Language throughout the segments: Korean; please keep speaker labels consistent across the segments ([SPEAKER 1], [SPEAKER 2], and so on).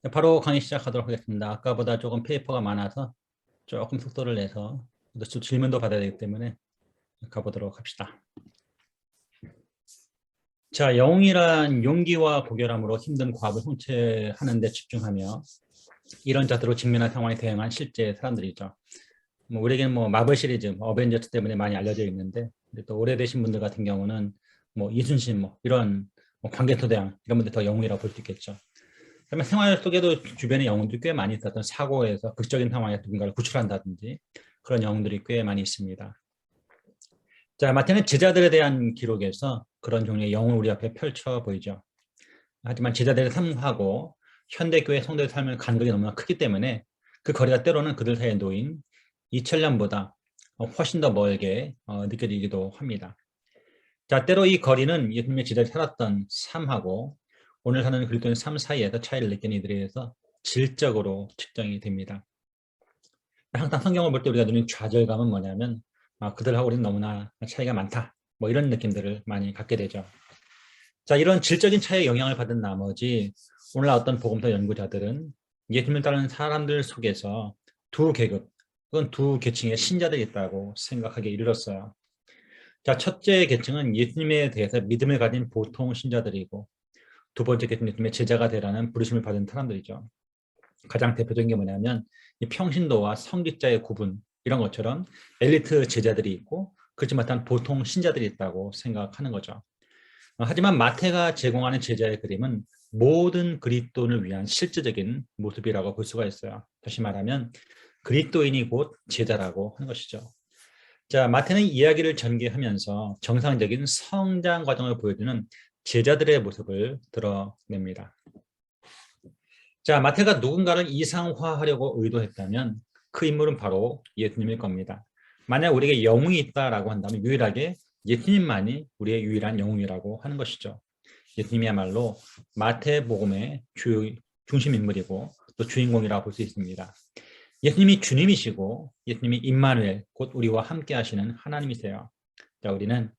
[SPEAKER 1] 네, 바로 강의 시작하도록 하겠습니다. 아까보다 조금 페이퍼가 많아서 조금 속도를 내서 또 질문도 받아야 되기 때문에 가보도록 합시다. 자, 영웅이란 용기와 고결함으로 힘든 과업을 성취하는 데 집중하며 이런 자세로 직면한 상황에 대응한 실제 사람들이죠. 우리에게는 마블 시리즈, 어벤져스 때문에 많이 알려져 있는데, 근데 또 오래되신 분들 같은 경우는 이순신, 이런 광개토대왕 이런 분들 더 영웅이라고 볼 수 있겠죠. 그러면 생활 속에도 주변에 영웅들이 꽤 많이 있었던 사고에서 극적인 상황에서 누군가를 구출한다든지 그런 영웅들이 꽤 많이 있습니다. 자, 마태는 제자들에 대한 기록에서 그런 종류의 영웅을 우리 앞에 펼쳐 보이죠. 하지만 제자들의 삶하고 현대교회 성도의 삶의 간극이 너무나 크기 때문에 그 거리가 때로는 그들 사이에 놓인 2000년보다 훨씬 더 멀게 느껴지기도 합니다. 자, 때로 이 거리는 예수님의 제자들이 살았던 삶하고 오늘 사는 그리스도인의 삶 사이에서 차이를 느끼는 이들에 의해서 질적으로 측정이 됩니다. 항상 성경을 볼 때 우리가 누리는 좌절감은 뭐냐면 그들하고 우리는 너무나 차이가 많다. 이런 느낌들을 많이 갖게 되죠. 자, 이런 질적인 차이에 영향을 받은 나머지 오늘날 어떤 복음서 연구자들은 예수님을 따르는 사람들 속에서 두 계급, 혹은 두 계층의 신자들이 있다고 생각하게 이르렀어요. 자, 첫째 계층은 예수님에 대해서 믿음을 가진 보통 신자들이고 두 번째 계층은 예수님의 제자가 되라는 부르심을 받은 사람들이죠. 가장 대표적인 게 뭐냐면 이 평신도와 성직자의 구분 이런 것처럼 엘리트 제자들이 있고 그렇지 못한 보통 신자들이 있다고 생각하는 거죠. 하지만 마태가 제공하는 제자의 그림은 모든 그리스도인을 위한 실제적인 모습이라고 볼 수가 있어요. 다시 말하면 그리스도인이 곧 제자라고 하는 것이죠. 자, 마태는 이야기를 전개하면서 정상적인 성장 과정을 보여주는 제자들의 모습을 드러냅니다. 자, 마태가 누군가를 이상화하려고 의도했다면 그 인물은 바로 예수님일 겁니다. 만약 우리에게 영웅이 있다라고 한다면 유일하게 예수님만이 우리의 유일한 영웅이라고 하는 것이죠. 예수님이야말로 마태복음의 중심 인물이고 또 주인공이라고 볼 수 있습니다. 예수님이 주님이시고 예수님이 임마누엘 곧 우리와 함께 하시는 하나님이세요. 자, 우리는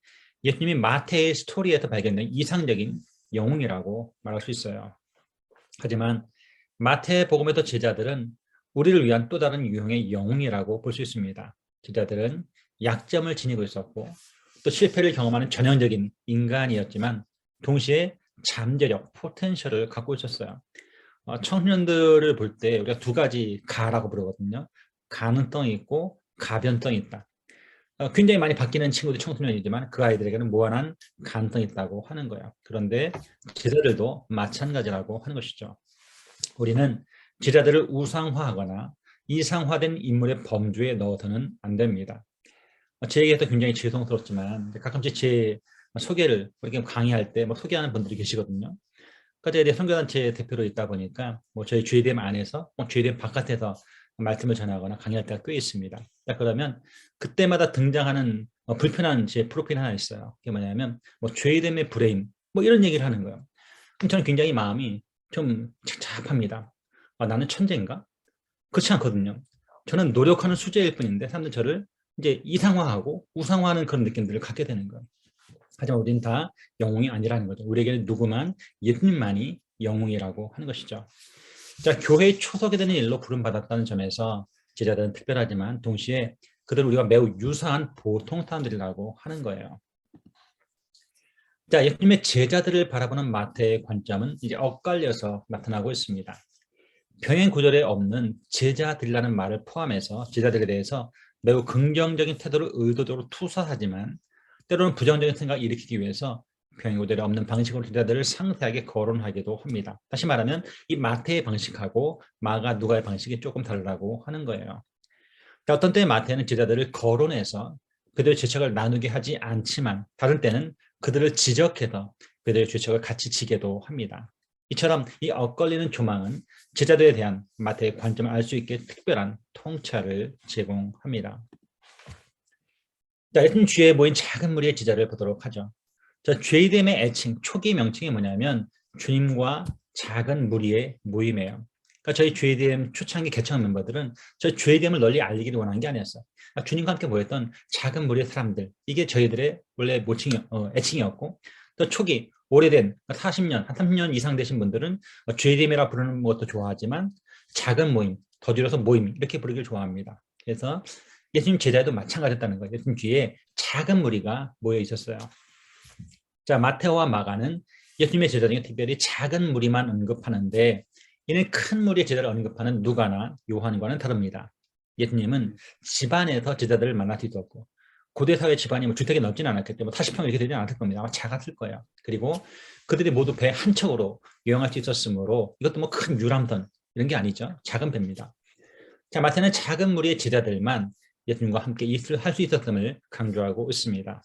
[SPEAKER 1] 예수님이 마태의 스토리에서 발견된 이상적인 영웅이라고 말할 수 있어요. 하지만 마태복음에서 제자들은 우리를 위한 또 다른 유형의 영웅이라고 볼 수 있습니다. 제자들은 약점을 지니고 있었고 또 실패를 경험하는 전형적인 인간이었지만 동시에 잠재력, 포텐셜을 갖고 있었어요. 청년들을 볼 때 우리가 두 가지 가라고 부르거든요. 가능성이 있고 가변성이 있다. 굉장히 많이 바뀌는 친구들 청소년이지만 그 아이들에게는 무한한 가능성이 있다고 하는 거예요. 그런데 제자들도 마찬가지라고 하는 것이죠. 우리는 제자들을 우상화하거나 이상화된 인물의 범주에 넣어서는 안 됩니다. 제 얘기해서 굉장히 죄송스럽지만 가끔씩 제 소개를 이렇게 강의할 때 소개하는 분들이 계시거든요. 제가 선교단체 대표로 있다 보니까 저희 GDM 안에서 GDM 바깥에서 말씀을 전하거나 강의할 때가 꽤 있습니다. 그러면 그때마다 등장하는 불편한 제 프로필 하나 있어요. 그게 뭐냐면 GDM의 브레인 이런 얘기를 하는 거예요. 그럼 저는 굉장히 마음이 좀 착잡합니다. 나는 천재인가? 그렇지 않거든요. 저는 노력하는 수재일 뿐인데 사람들 저를 이제 이상화하고 우상화하는 그런 느낌들을 갖게 되는 거예요. 하지만 우리는 다 영웅이 아니라는 거죠. 우리에게는 누구만 예수님만이 영웅이라고 하는 것이죠. 자, 교회의 초석이 되는 일로 부름받았다는 점에서 제자들은 특별하지만 동시에 그들은 우리가 매우 유사한 보통 사람들이라고 하는 거예요. 자, 예수님의 제자들을 바라보는 마태의 관점은 이제 엇갈려서 나타나고 있습니다. 병행 구절에 없는 제자들이라는 말을 포함해서 제자들에 대해서 매우 긍정적인 태도를 의도적으로 투사하지만 때로는 부정적인 생각을 일으키기 위해서 병행 구절에 없는 방식으로 제자들을 상세하게 거론하기도 합니다. 다시 말하면 이 마태의 방식하고 마가 누가의 방식이 조금 다르다고 하는 거예요. 어떤 때 마태는 제자들을 거론해서 그들의 죄책을 나누게 하지 않지만 다른 때는 그들을 지적해서 그들의 죄책을 같이 지게도 합니다. 이처럼 이 엇걸리는 조망은 제자들에 대한 마태의 관점을 알 수 있게 특별한 통찰을 제공합니다. 자, 예수님 주위에 모인 작은 무리의 제자를 보도록 하죠. 자, 죄됨의 애칭, 초기 명칭이 뭐냐면 주님과 작은 무리의 모임이에요. 그러니까 저희 죄됨 초창기 개척 멤버들은 저희 죄됨을 널리 알리기를 원한 게 아니었어요. 주님과 함께 모였던 작은 무리의 사람들, 이게 저희들의 원래 애칭이었고 또 초기 오래된 40년, 한 30년 이상 되신 분들은 JDM이라 부르는 것도 좋아하지만 작은 모임, 더 줄여서 모임 이렇게 부르기를 좋아합니다. 그래서 예수님 제자도 마찬가지였다는 거예요. 예수님 뒤에 작은 무리가 모여 있었어요. 자, 마테오와 마가는 예수님의 제자 중에 특별히 작은 무리만 언급하는데 이는 큰 무리의 제자를 언급하는 누가나 요한과는 다릅니다. 예수님은 집안에서 제자들을 만날 수 있었고 고대 사회 집안이 뭐 주택이 넓지는 않았기 때문에 40평 이렇게 되지 않았을 겁니다. 아마 작았을 거예요. 그리고 그들이 모두 배 한 척으로 여행할 수 있었으므로 이것도 뭐 큰 유람선 이런 게 아니죠. 작은 배입니다. 자, 마태는 작은 무리의 제자들만 예수님과 함께 할 수 있었음을 강조하고 있습니다.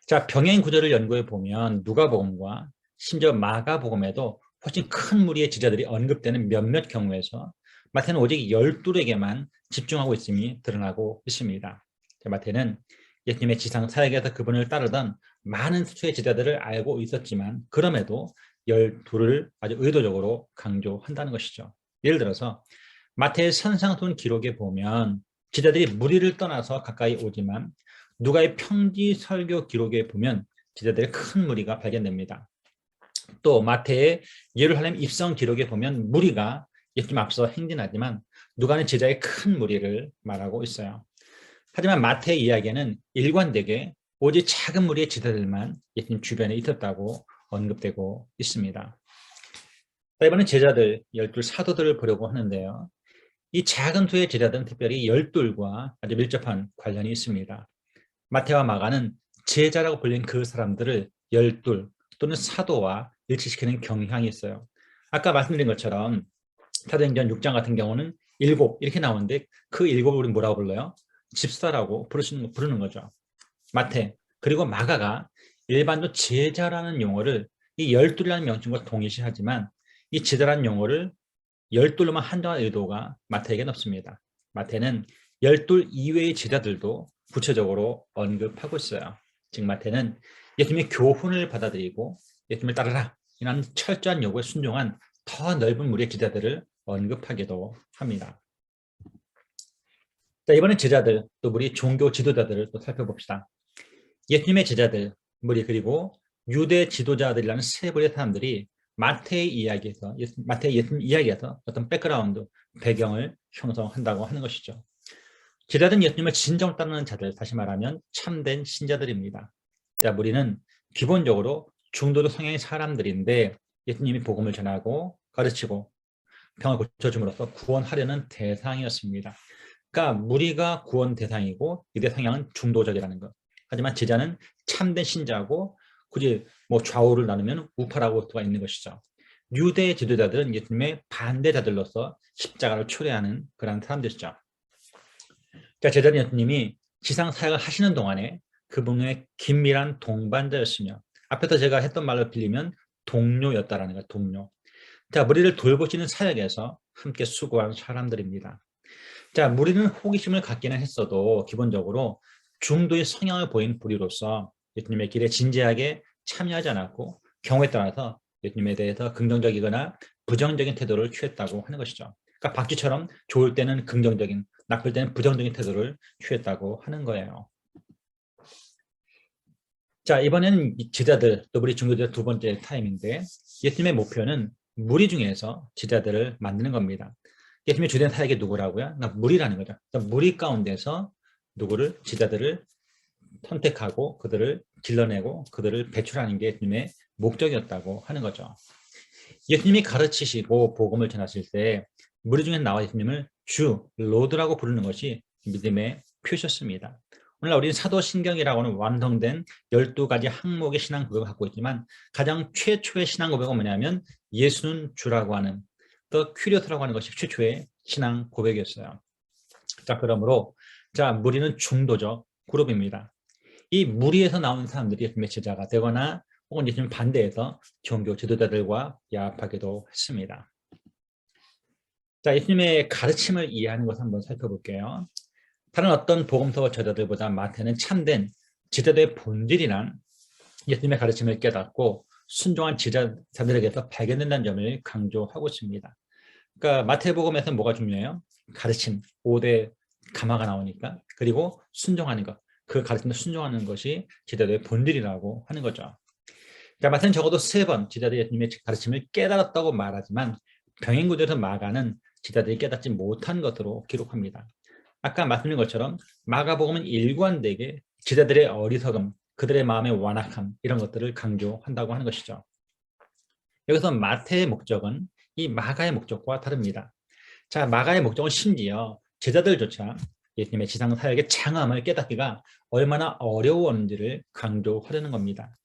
[SPEAKER 1] 자, 병행 구조를 연구해 보면 누가복음과 심지어 마가복음에도 훨씬 큰 무리의 제자들이 언급되는 몇몇 경우에서 마태는 오직 12에게만 집중하고 있음이 드러나고 있습니다. 자, 마태는 예수님의 지상 사역에서 그분을 따르던 많은 수의 제자들을 알고 있었지만 그럼에도 12를 아주 의도적으로 강조한다는 것이죠. 예를 들어서 마태의 선상돈 기록에 보면 제자들이 무리를 떠나서 가까이 오지만 누가의 평지 설교 기록에 보면 제자들의 큰 무리가 발견됩니다. 또 마태의 예루살렘 입성 기록에 보면 무리가 예수님 앞서 행진하지만 누가는 제자의 큰 무리를 말하고 있어요. 하지만 마태의 이야기는 일관되게 오직 작은 무리의 제자들만 예수님 주변에 있었다고 언급되고 있습니다. 이번엔 제자들 12 사도들을 보려고 하는데요. 이 작은 수의 제자들은 특별히 12과 아주 밀접한 관련이 있습니다. 마태와 마가는 제자라고 불린 그 사람들을 12 또는 사도와 일치시키는 경향이 있어요. 아까 말씀드린 것처럼 사도행전 6장 같은 경우는 7 이렇게 나오는데 그 7을 우리 뭐라고 불러요? 집사라고 부르는 거죠. 마태 그리고 마가가 일반도 제자라는 용어를 이 12이라는 명칭과 동일시하지만 이 제자라는 용어를 12로만 한정한 의도가 마태에게는 없습니다. 마태는 12 이외의 제자들도 구체적으로 언급하고 있어요. 즉 마태는 예수님의 교훈을 받아들이고 예수님을 따르라 이런 철저한 요구에 순종한 더 넓은 무리의 제자들을 언급하기도 합니다. 자, 이번엔 제자들 또 우리 종교 지도자들을 또 살펴봅시다. 예수님의 제자들 무리 그리고 유대 지도자들이라는 세 부류의 사람들이 마태의 이야기에서 예수님 이야기에서 어떤 백그라운드 배경을 형성한다고 하는 것이죠. 제자들은 예수님을 진정으로 따르는 자들, 다시 말하면 참된 신자들입니다. 자, 우리는 기본적으로 중도도 성향의 사람들인데 예수님이 복음을 전하고 가르치고 병을 고쳐줌으로써 구원하려는 대상이었습니다. 그러니까 무리가 구원 대상이고 이들의 성향은 중도적이라는 것. 하지만 제자는 참된 신자고 굳이 뭐 좌우를 나누면 우파라고 할 수가 있는 것이죠. 유대 지도자들은 예수님의 반대자들로서 십자가를 초래하는 그런 사람들이죠. 자, 제자는 예수님이 지상 사역을 하시는 동안에 그분의 긴밀한 동반자였으며 앞에서 제가 했던 말로 빌리면 동료였다라는 거예요. 동료. 자, 무리를 돌보시는 사역에서 함께 수고한 사람들입니다. 자, 무리는 호기심을 갖기는 했어도 기본적으로 중도의 성향을 보인 부류로서 예수님의 길에 진지하게 참여하지 않았고 경우에 따라서 예수님에 대해서 긍정적이거나 부정적인 태도를 취했다고 하는 것이죠. 그러니까 박쥐처럼 좋을 때는 긍정적인, 나쁠 때는 부정적인 태도를 취했다고 하는 거예요. 자, 이번에는 제자들, 또 우리 중도자 두 번째 타임인데 예수님의 목표는 무리 중에서 제자들을 만드는 겁니다. 예수님의 주된 사역이 누구라고요? 그러니까 무리라는 거죠. 그러니까 무리 가운데서 누구를 제자들을 선택하고 그들을 길러내고 그들을 배출하는 게 예수님의 목적이었다고 하는 거죠. 예수님이 가르치시고 복음을 전하실 때 무리 중에 나와 예수님을 주, 로드라고 부르는 것이 믿음의 표시였습니다. 오늘날 우리는 사도신경이라고 하는 완성된 12가지 항목의 신앙 고백을 갖고 있지만 가장 최초의 신앙 고백은 뭐냐면 예수는 주라고 하는 더 큐리오스라고 하는 것이 최초의 신앙 고백이었어요. 자, 그러므로 자, 무리는 중도적 그룹입니다. 이 무리에서 나온 사람들이 예수님의 제자가 되거나 혹은 예수님 반대해서 종교 지도자들과 야합하기도 했습니다. 자, 예수님의 가르침을 이해하는 것을 한번 살펴볼게요. 다른 어떤 복음서 저자들보다 마태는 참된 제자들의 본질이란 예수님의 가르침을 깨닫고 순종한 제자들에게서 발견된다는 점을 강조하고 있습니다. 그러니까 마태복음에서 뭐가 중요해요? 가르침, 5대 가마가 나오니까. 그리고 순종하는 것. 그 가르침에 순종하는 것이 제자들의 본질이라고 하는 거죠. 자, 마태는 적어도 3번 제자들이 예수님의 가르침을 깨달았다고 말하지만 병행구조에서 마가는 제자들이 깨닫지 못한 것으로 기록합니다. 아까 말씀드린 것처럼 마가복음은 일관되게 제자들의 어리석음, 그들의 마음의 완악함 이런 것들을 강조한다고 하는 것이죠. 여기서 마태의 목적은 이 마가의 목적과 다릅니다. 자, 마가의 목적은 심지어 제자들조차 예수님의 지상 사역의 장엄을 깨닫기가 얼마나 어려웠는지를 강조하려는 겁니다.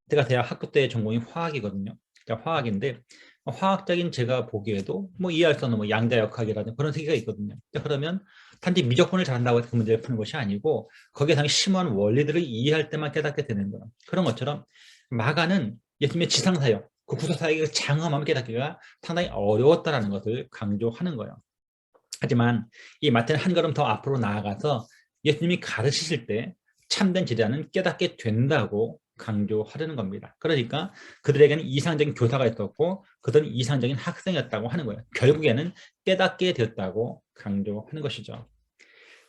[SPEAKER 1] 제가 대학 학부 때 전공이 화학이거든요. 그러니까 화학인데 화학적인 제가 보기에도 뭐 이해할 수 없는 뭐 양자역학이라든지 그런 세계가 있거든요. 그러면 단지 미적분을 잘한다고 해서 그 문제를 푸는 것이 아니고 거기에 당시 심오한 원리들을 이해할 때만 깨닫게 되는 거예요. 그런 것처럼 마가는 예수님의 지상사역, 그 구속사역의 장엄함을 깨닫기가 상당히 어려웠다는 것을 강조하는 거예요. 하지만 이 마태는 한 걸음 더 앞으로 나아가서 예수님이 가르치실 때 참된 제자는 깨닫게 된다고 강조하려는 겁니다. 그러니까 그들에게는 이상적인 교사가 있었고 그들은 이상적인 학생이었다고 하는 거예요. 결국에는 깨닫게 되었다고 강조하는 것이죠.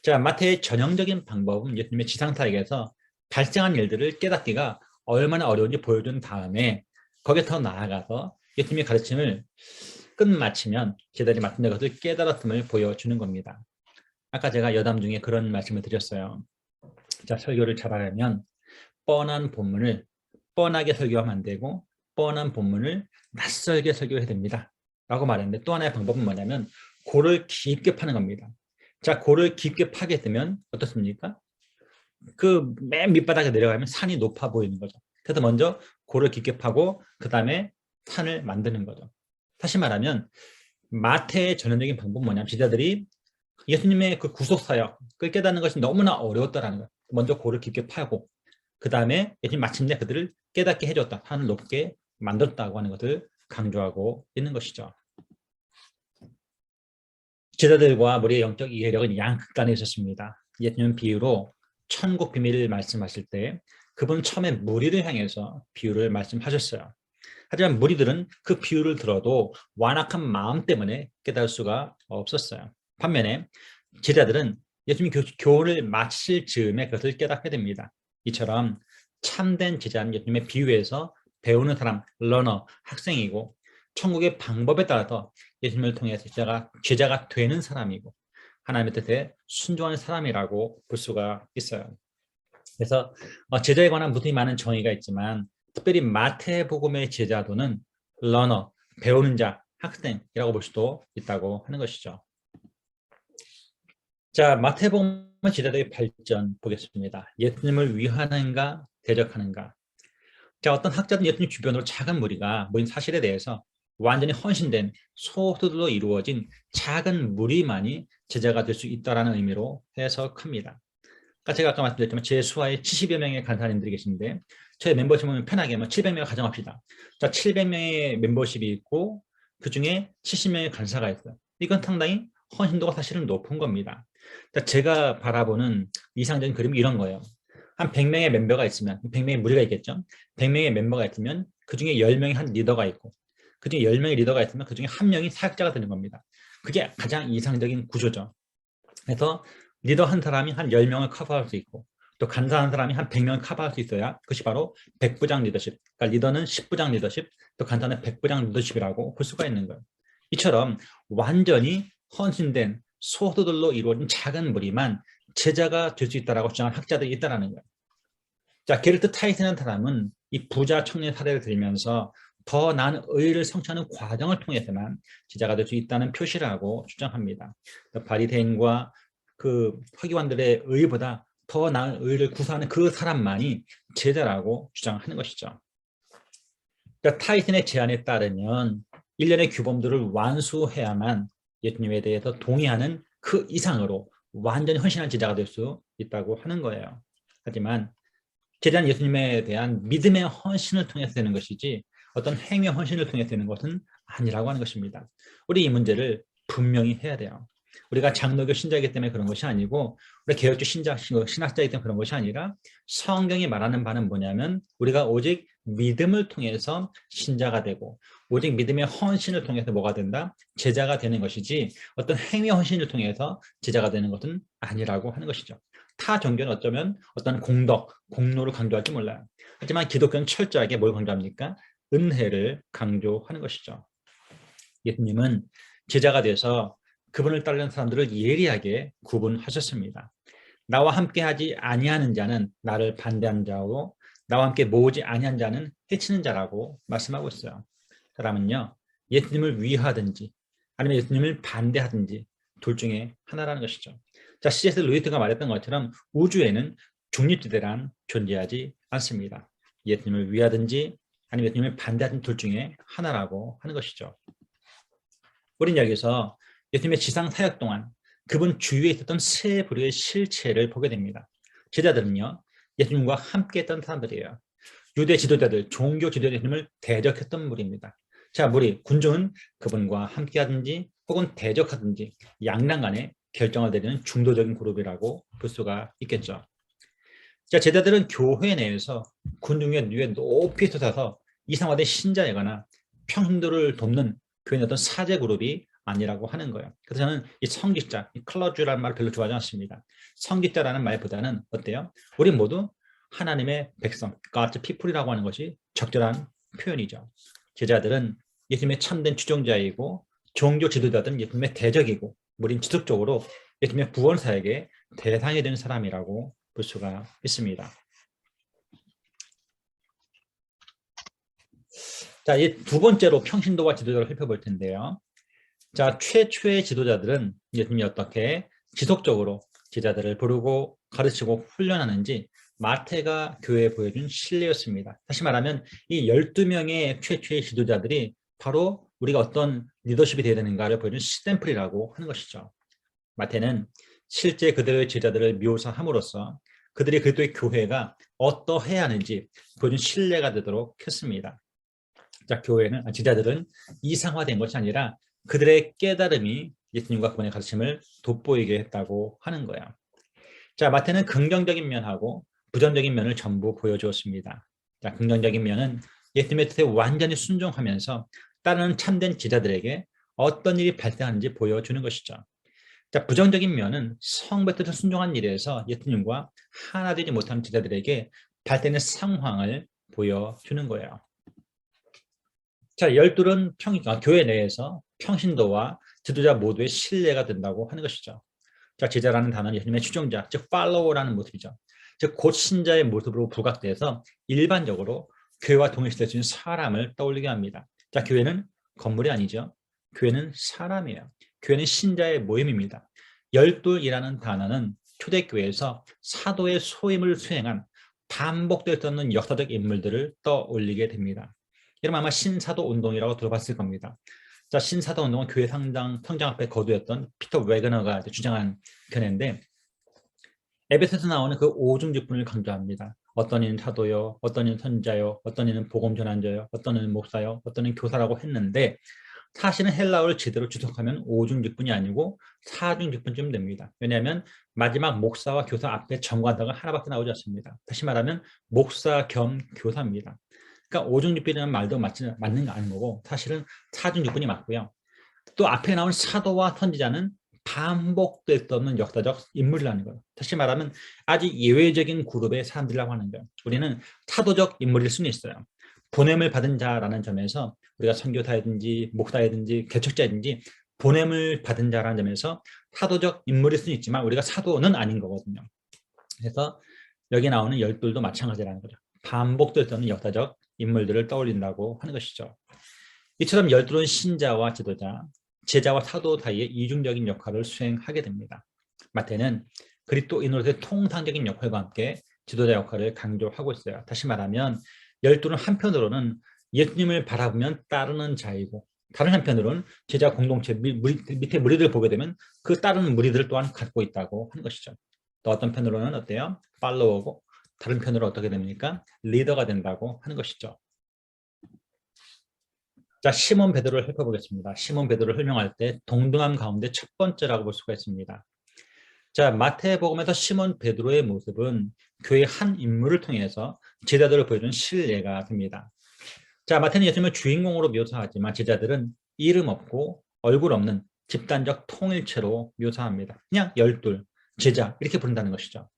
[SPEAKER 1] 자, 마태의 전형적인 방법은 예수님의 지상사역에서 발생한 일들을 깨닫기가 얼마나 어려운지 보여준 다음에 거기에 더 나아가서 예수님의 가르침을 끝마치면 제자들이 맡은 것을 깨달았음을 보여주는 겁니다. 아까 제가 여담 중에 그런 말씀을 드렸어요. 자, 설교를 잘하려면 뻔한 본문을 뻔하게 설교하면 안 되고 뻔한 본문을 낯설게 설교해야 됩니다. 라고 말했는데 또 하나의 방법은 뭐냐면 골을 깊게 파는 겁니다. 자, 골을 깊게 파게 되면 어떻습니까? 그 맨 밑바닥에 내려가면 산이 높아 보이는 거죠. 그래서 먼저 골을 깊게 파고 그 다음에 산을 만드는 거죠. 다시 말하면 마태의 전형적인 방법은 뭐냐면 제자들이 예수님의 그 구속사역을 깨닫는 것이 너무나 어려웠다라는 거예요. 먼저 골을 깊게 파고 그 다음에 예수님 마침내 그들을 깨닫게 해줬다. 산을 높게 만들었다고 하는 것을 강조하고 있는 것이죠. 제자들과 우리의 영적 이해력은 양극단에 있었습니다. 예수님은 비유로 천국 비밀을 말씀하실 때 그분 처음에 무리를 향해서 비유를 말씀하셨어요. 하지만 무리들은 그 비유를 들어도 완악한 마음 때문에 깨달을 수가 없었어요. 반면에 제자들은 예수님 교훈을 마칠 즈음에 그것을 깨닫게 됩니다. 이처럼 참된 제자는 예수님의 비유에서 배우는 사람, 러너, 학생이고 천국의 방법에 따라서 예수님을 통해서 제자가 되는 사람이고 하나님의 뜻에 순종하는 사람이라고 볼 수가 있어요. 그래서 제자에 관한 무수히 많은 정의가 있지만 특별히 마태복음의 제자도는 러너, 배우는 자, 학생이라고 볼 수도 있다고 하는 것이죠. 자, 마태복음의 제자들의 발전 보겠습니다. 예수님을 위하는가 대적하는가. 자, 어떤 학자들은 예수님 주변으로 작은 무리가 모인 사실에 대해서 완전히 헌신된 소수들로 이루어진 작은 무리만이 제자가 될 수 있다는 의미로 해석합니다. 제가 아까 말씀드렸지만 제 수하에 70여 명의 간사님들이 계신데 저희 멤버십은 편하게 700명을 가정합시다. 자, 700명의 멤버십이 있고 그중에 70명의 간사가 있어요. 이건 상당히 헌신도가 사실은 높은 겁니다. 제가 바라보는 이상적인 그림이 이런 거예요. 한 100명의 멤버가 있으면 100명의 무리가 있겠죠. 100명의 멤버가 있으면 그중에 10명이 한 리더가 있고 그중에 10명의 리더가 있으면 그중에 한 명이 사역자가 되는 겁니다. 그게 가장 이상적인 구조죠. 그래서 리더 한 사람이 한 10명을 커버할 수 있고 또 간사 한 사람이 한 100명을 커버할 수 있어야 그것이 바로 100부장 리더십. 그러니까 리더는 10부장 리더십, 또 간사는 100부장 리더십이라고 볼 수가 있는 거예요. 이처럼 완전히 헌신된 소수들로 이루어진 작은 무리만 제자가 될 수 있다라고 주장하는 학자들이 있다는 거예요. 자, 게르트 타이슨이라는 사람은 이 부자 청년 사례를 들면서 더 나은 의를 성취하는 과정을 통해서만 제자가 될 수 있다는 표시를 하고 주장합니다. 바리새인과 그 서기관들의 의보다 더 나은 의를 구사하는 그 사람만이 제자라고 주장하는 것이죠. 그러니까 타이슨의 제안에 따르면 일련의 규범들을 완수해야만 예수님에 대해서 동의하는 그 이상으로 완전히 헌신한 제자가 될 수 있다고 하는 거예요. 하지만 제자는 예수님에 대한 믿음의 헌신을 통해서 되는 것이지 어떤 행위 헌신을 통해서 되는 것은 아니라고 하는 것입니다. 우리 이 문제를 분명히 해야 돼요. 우리가 장로교 신자이기 때문에 그런 것이 아니고 우리 개혁주 신학자이기 때문에 그런 것이 아니라 성경이 말하는 바는 뭐냐면 우리가 오직 믿음을 통해서 신자가 되고 오직 믿음의 헌신을 통해서 뭐가 된다? 제자가 되는 것이지 어떤 행위 헌신을 통해서 제자가 되는 것은 아니라고 하는 것이죠. 타 종교는 어쩌면 어떤 공덕, 공로를 강조할지 몰라요. 하지만 기독교는 철저하게 뭘 강조합니까? 은혜를 강조하는 것이죠. 예수님은 제자가 돼서 그분을 따르는 사람들을 예리하게 구분하셨습니다. 나와 함께하지 아니하는 자는 나를 반대하는 자고 나와 함께 모으지 아니한 자는 해치는 자라고 말씀하고 있어요. 사람은요, 예수님을 위하든지 아니면 예수님을 반대하든지 둘 중에 하나라는 것이죠. 자, C.S. 루이스가 말했던 것처럼 우주에는 중립지대란 존재하지 않습니다. 예수님을 위하든지 아니면 예수님을 반대하든 둘 중에 하나라고 하는 것이죠. 우리는 여기서 예수님의 지상 사역 동안 그분 주위에 있었던 세 부류의 실체를 보게 됩니다. 제자들은요, 예수님과 함께 했던 사람들이에요. 유대 지도자들, 종교 지도자님을 대적했던 무리입니다. 자, 무리, 군중은 그분과 함께 하든지 혹은 대적하든지 양랑 간에 결정을 내리는 중도적인 그룹이라고 볼 수가 있겠죠. 자, 제자들은 교회 내에서 군중의 위에 높이 솟아서 이상화된 신자이거나 평신도를 돕는 교회의 어떤 사제 그룹이 아니라고 하는 거예요. 그래서 저는 이 성직자, 이 클러주라는 말을 별로 좋아하지 않습니다. 성직자라는 말보다는 어때요? 우리 모두 하나님의 백성, God's people이라고 하는 것이 적절한 표현이죠. 제자들은 예수님의 참된 추종자이고 종교 지도자들은 예수님의 대적이고 우린 지속적으로 예수님의 구원 사역의 대상이 되는 사람이라고 볼 수가 있습니다. 자, 이 두 번째로 평신도와 지도자를 살펴볼 텐데요. 자, 최초의 지도자들은 예수님이 어떻게 지속적으로 제자들을 부르고 가르치고 훈련하는지 마태가 교회에 보여준 신뢰였습니다. 다시 말하면 이 12명의 최초의 지도자들이 바로 우리가 어떤 리더십이 되어야 되는가를 보여준 스탬플이라고 하는 것이죠. 마태는 실제 그들의 제자들을 묘사함으로써 그들이 그리스도의 교회가 어떠해야 하는지 보여준 신뢰가 되도록 했습니다. 자, 제자들은 이상화된 것이 아니라 그들의 깨달음이 예수님과 그분의 가르침을 돋보이게 했다고 하는 거예요. 자, 마태는 긍정적인 면하고 부정적인 면을 전부 보여주었습니다. 자, 긍정적인 면은 예수님의 뜻에 완전히 순종하면서 따르는 참된 제자들에게 어떤 일이 발생하는지 보여주는 것이죠. 자, 부정적인 면은 성부의 뜻에 순종한 일에서 예수님과 하나 되지 못하는 제자들에게 발생하는 상황을 보여주는 거예요. 자, 열둘은 교회 내에서 평신도와 지도자 모두의 신뢰가 된다고 하는 것이죠. 자, 제자라는 단어는 예수님의 추종자, 즉 팔로워라는 모습이죠. 즉 곧 신자의 모습으로 부각돼서 일반적으로 교회와 동일시될 수 있는 사람을 떠올리게 합니다. 자, 교회는 건물이 아니죠. 교회는 사람이에요. 교회는 신자의 모임입니다. 열둘이라는 단어는 초대교회에서 사도의 소임을 수행한 반복될 수 없는 역사적 인물들을 떠올리게 됩니다. 여러분 아마 신사도 운동이라고 들어봤을 겁니다. 자, 신사도 운동은 교회 성장 앞에 거두였던 피터 웨그너가 주장한 견해인데 에베소에서 나오는 그 오중직분을 강조합니다. 어떤 이는 사도요, 어떤 이는 선자요, 어떤 이는 복음 전환자요, 어떤 이는 목사요, 어떤 이는 교사라고 했는데 사실은 헬라어를 제대로 주석하면 오중직분이 아니고 사중직분쯤 됩니다. 왜냐하면 마지막 목사와 교사 앞에 정관사가 하나밖에 나오지 않습니다. 다시 말하면 목사 겸 교사입니다. 그러니까 오중직분이라는 말도 맞는 거 아닌 거고 사실은 사중직분이 맞고요. 또 앞에 나온 사도와 선지자는 반복될 수 없는 역사적 인물이라는 거예요. 다시 말하면 아주 예외적인 그룹의 사람들이라고 하는 거예요. 우리는 사도적 인물일 수는 있어요. 보냄을 받은 자라는 점에서 우리가 선교사이든지 목사이든지 개척자이든지 보냄을 받은 자라는 점에서 사도적 인물일 수는 있지만 우리가 사도는 아닌 거거든요. 그래서 여기 나오는 열둘도 마찬가지라는 거죠. 반복될 수 없는 역사적 인물들을 떠올린다고 하는 것이죠. 이처럼 열둘은 신자와 지도자, 제자와 사도 사이의 이중적인 역할을 수행하게 됩니다. 마태는 그리스도인으로서의 통상적인 역할과 함께 지도자 역할을 강조하고 있어요. 다시 말하면 열둘은 한편으로는 예수님을 바라보면 따르는 자이고 다른 한편으로는 제자 공동체 밑에 무리들을 보게 되면 그 따르는 무리들 또한 갖고 있다고 하는 것이죠. 또 어떤 편으로는 어때요? 팔로워고 다른 편으로 어떻게 됩니까? 리더가 된다고 하는 것이죠. 자, 시몬 베드로를 살펴보겠습니다. 시몬 베드로를 설명할 때 동등함 가운데 첫 번째라고 볼 수가 있습니다. 자, 마태복음에서 시몬 베드로의 모습은 교회의 한 인물을 통해서 제자들을 보여준 신뢰가 됩니다. 자, 마태는 예수님을 주인공으로 묘사하지만 제자들은 이름 없고 얼굴 없는 집단적 통일체로 묘사합니다. 그냥 열둘, 제자 이렇게 부른다는 것이죠.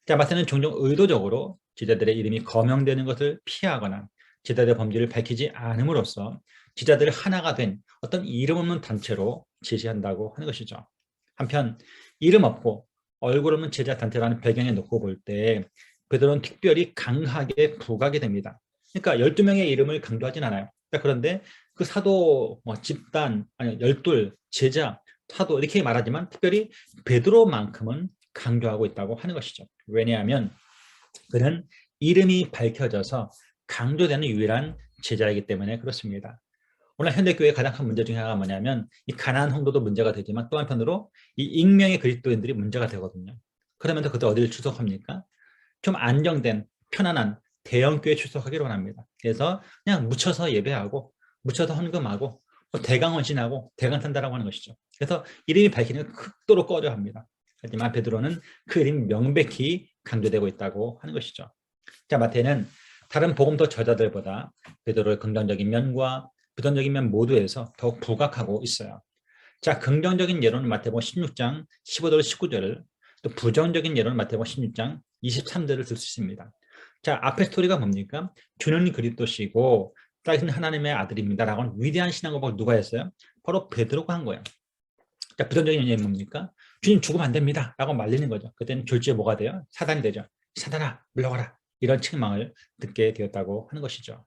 [SPEAKER 1] 자, 마태는 종종 의도적으로 제자들의 이름이 거명되는 것을 피하거나 제자들의 범죄를 밝히지 않음으로써 제자들이 하나가 된 어떤 이름 없는 단체로 제시한다고 하는 것이죠. 한편 이름 없고 얼굴 없는 제자 단체라는 배경에 놓고 볼 때 베드로는 특별히 강하게 부각이 됩니다. 그러니까 12명의 이름을 강조하진 않아요. 그런데 그 사도 집단, 아니 열둘, 제자, 사도 이렇게 말하지만 특별히 베드로만큼은 강조하고 있다고 하는 것이죠. 왜냐하면 그는 이름이 밝혀져서 강조되는 유일한 제자이기 때문에 그렇습니다. 오늘 현대교회의 가장 큰 문제 중에 하나가 뭐냐면 이 가난한 홍도도 문제가 되지만 또 한편으로 이 익명의 그리스도인들이 문제가 되거든요. 그러면서 그들 어디를 추석합니까? 좀 안정된 편안한 대형교회 출석하기로 합니다. 그래서 그냥 묻혀서 예배하고 묻혀서 헌금하고 대강헌신하고 대강탄다라고 하는 것이죠. 그래서 이름이 밝히는 극도로 꺼려합니다. 하지만 베드로는 그 이름이 명백히 강조되고 있다고 하는 것이죠. 자, 마태는 다른 복음서 저자들보다 베드로의 긍정적인 면과 부정적인 면 모두에서 더욱 부각하고 있어요. 자, 긍정적인 예로는 마태복음 16장 15절 19절을, 또 부정적인 예로는 마태복음 16장 23절을 들 수 있습니다. 자, 앞에 스토리가 뭡니까? 주는 그리스도시고 딸은 하나님의 아들입니다 라고 하는 위대한 신앙 고백을 누가 했어요? 바로 베드로가 한 거예요. 자, 부정적인 예는 뭡니까? 주님 죽으면 안 됩니다 라고 말리는 거죠. 그때는 졸지에 뭐가 돼요? 사단이 되죠. 사단아 물러가라, 이런 책망을 듣게 되었다고 하는 것이죠.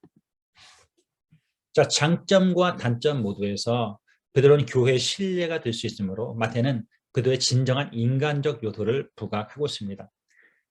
[SPEAKER 1] 자, 장점과 단점 모두에서 베드로는 교회의 신뢰가 될 수 있으므로 마태는 베드로의 진정한 인간적 요소를 부각하고 있습니다.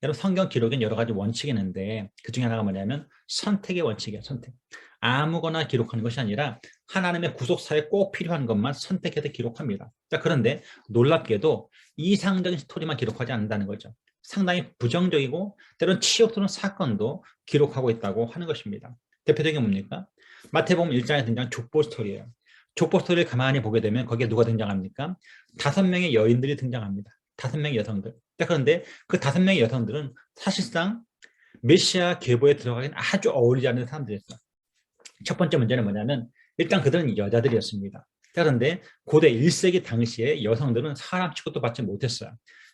[SPEAKER 1] 여러분, 성경 기록엔 여러 가지 원칙이 있는데 그 중에 하나가 뭐냐면 선택의 원칙이에요. 선택. 아무거나 기록하는 것이 아니라 하나님의 구속사에 꼭 필요한 것만 선택해서 기록합니다. 자, 그런데 놀랍게도 이상적인 스토리만 기록하지 않는다는 거죠. 상당히 부정적이고 때로는 치욕스러운 사건도 기록하고 있다고 하는 것입니다. 대표적인 게 뭡니까? 마태복음 1장에 등장한 족보 스토리예요. 족보 스토리를 가만히 보게 되면 거기에 누가 등장합니까? 5명의 여인들이 등장합니다. 5명의 여성들. 그런데 그 5명의 여성들은 사실상 메시아 계보에 들어가기는 아주 어울리지 않는 사람들이었어요. 첫 번째 문제는 뭐냐면 일단 그들은 여자들이었습니다. 그런데 고대 1세기 당시에 여성들은 사람 취급도 받지 못했어요.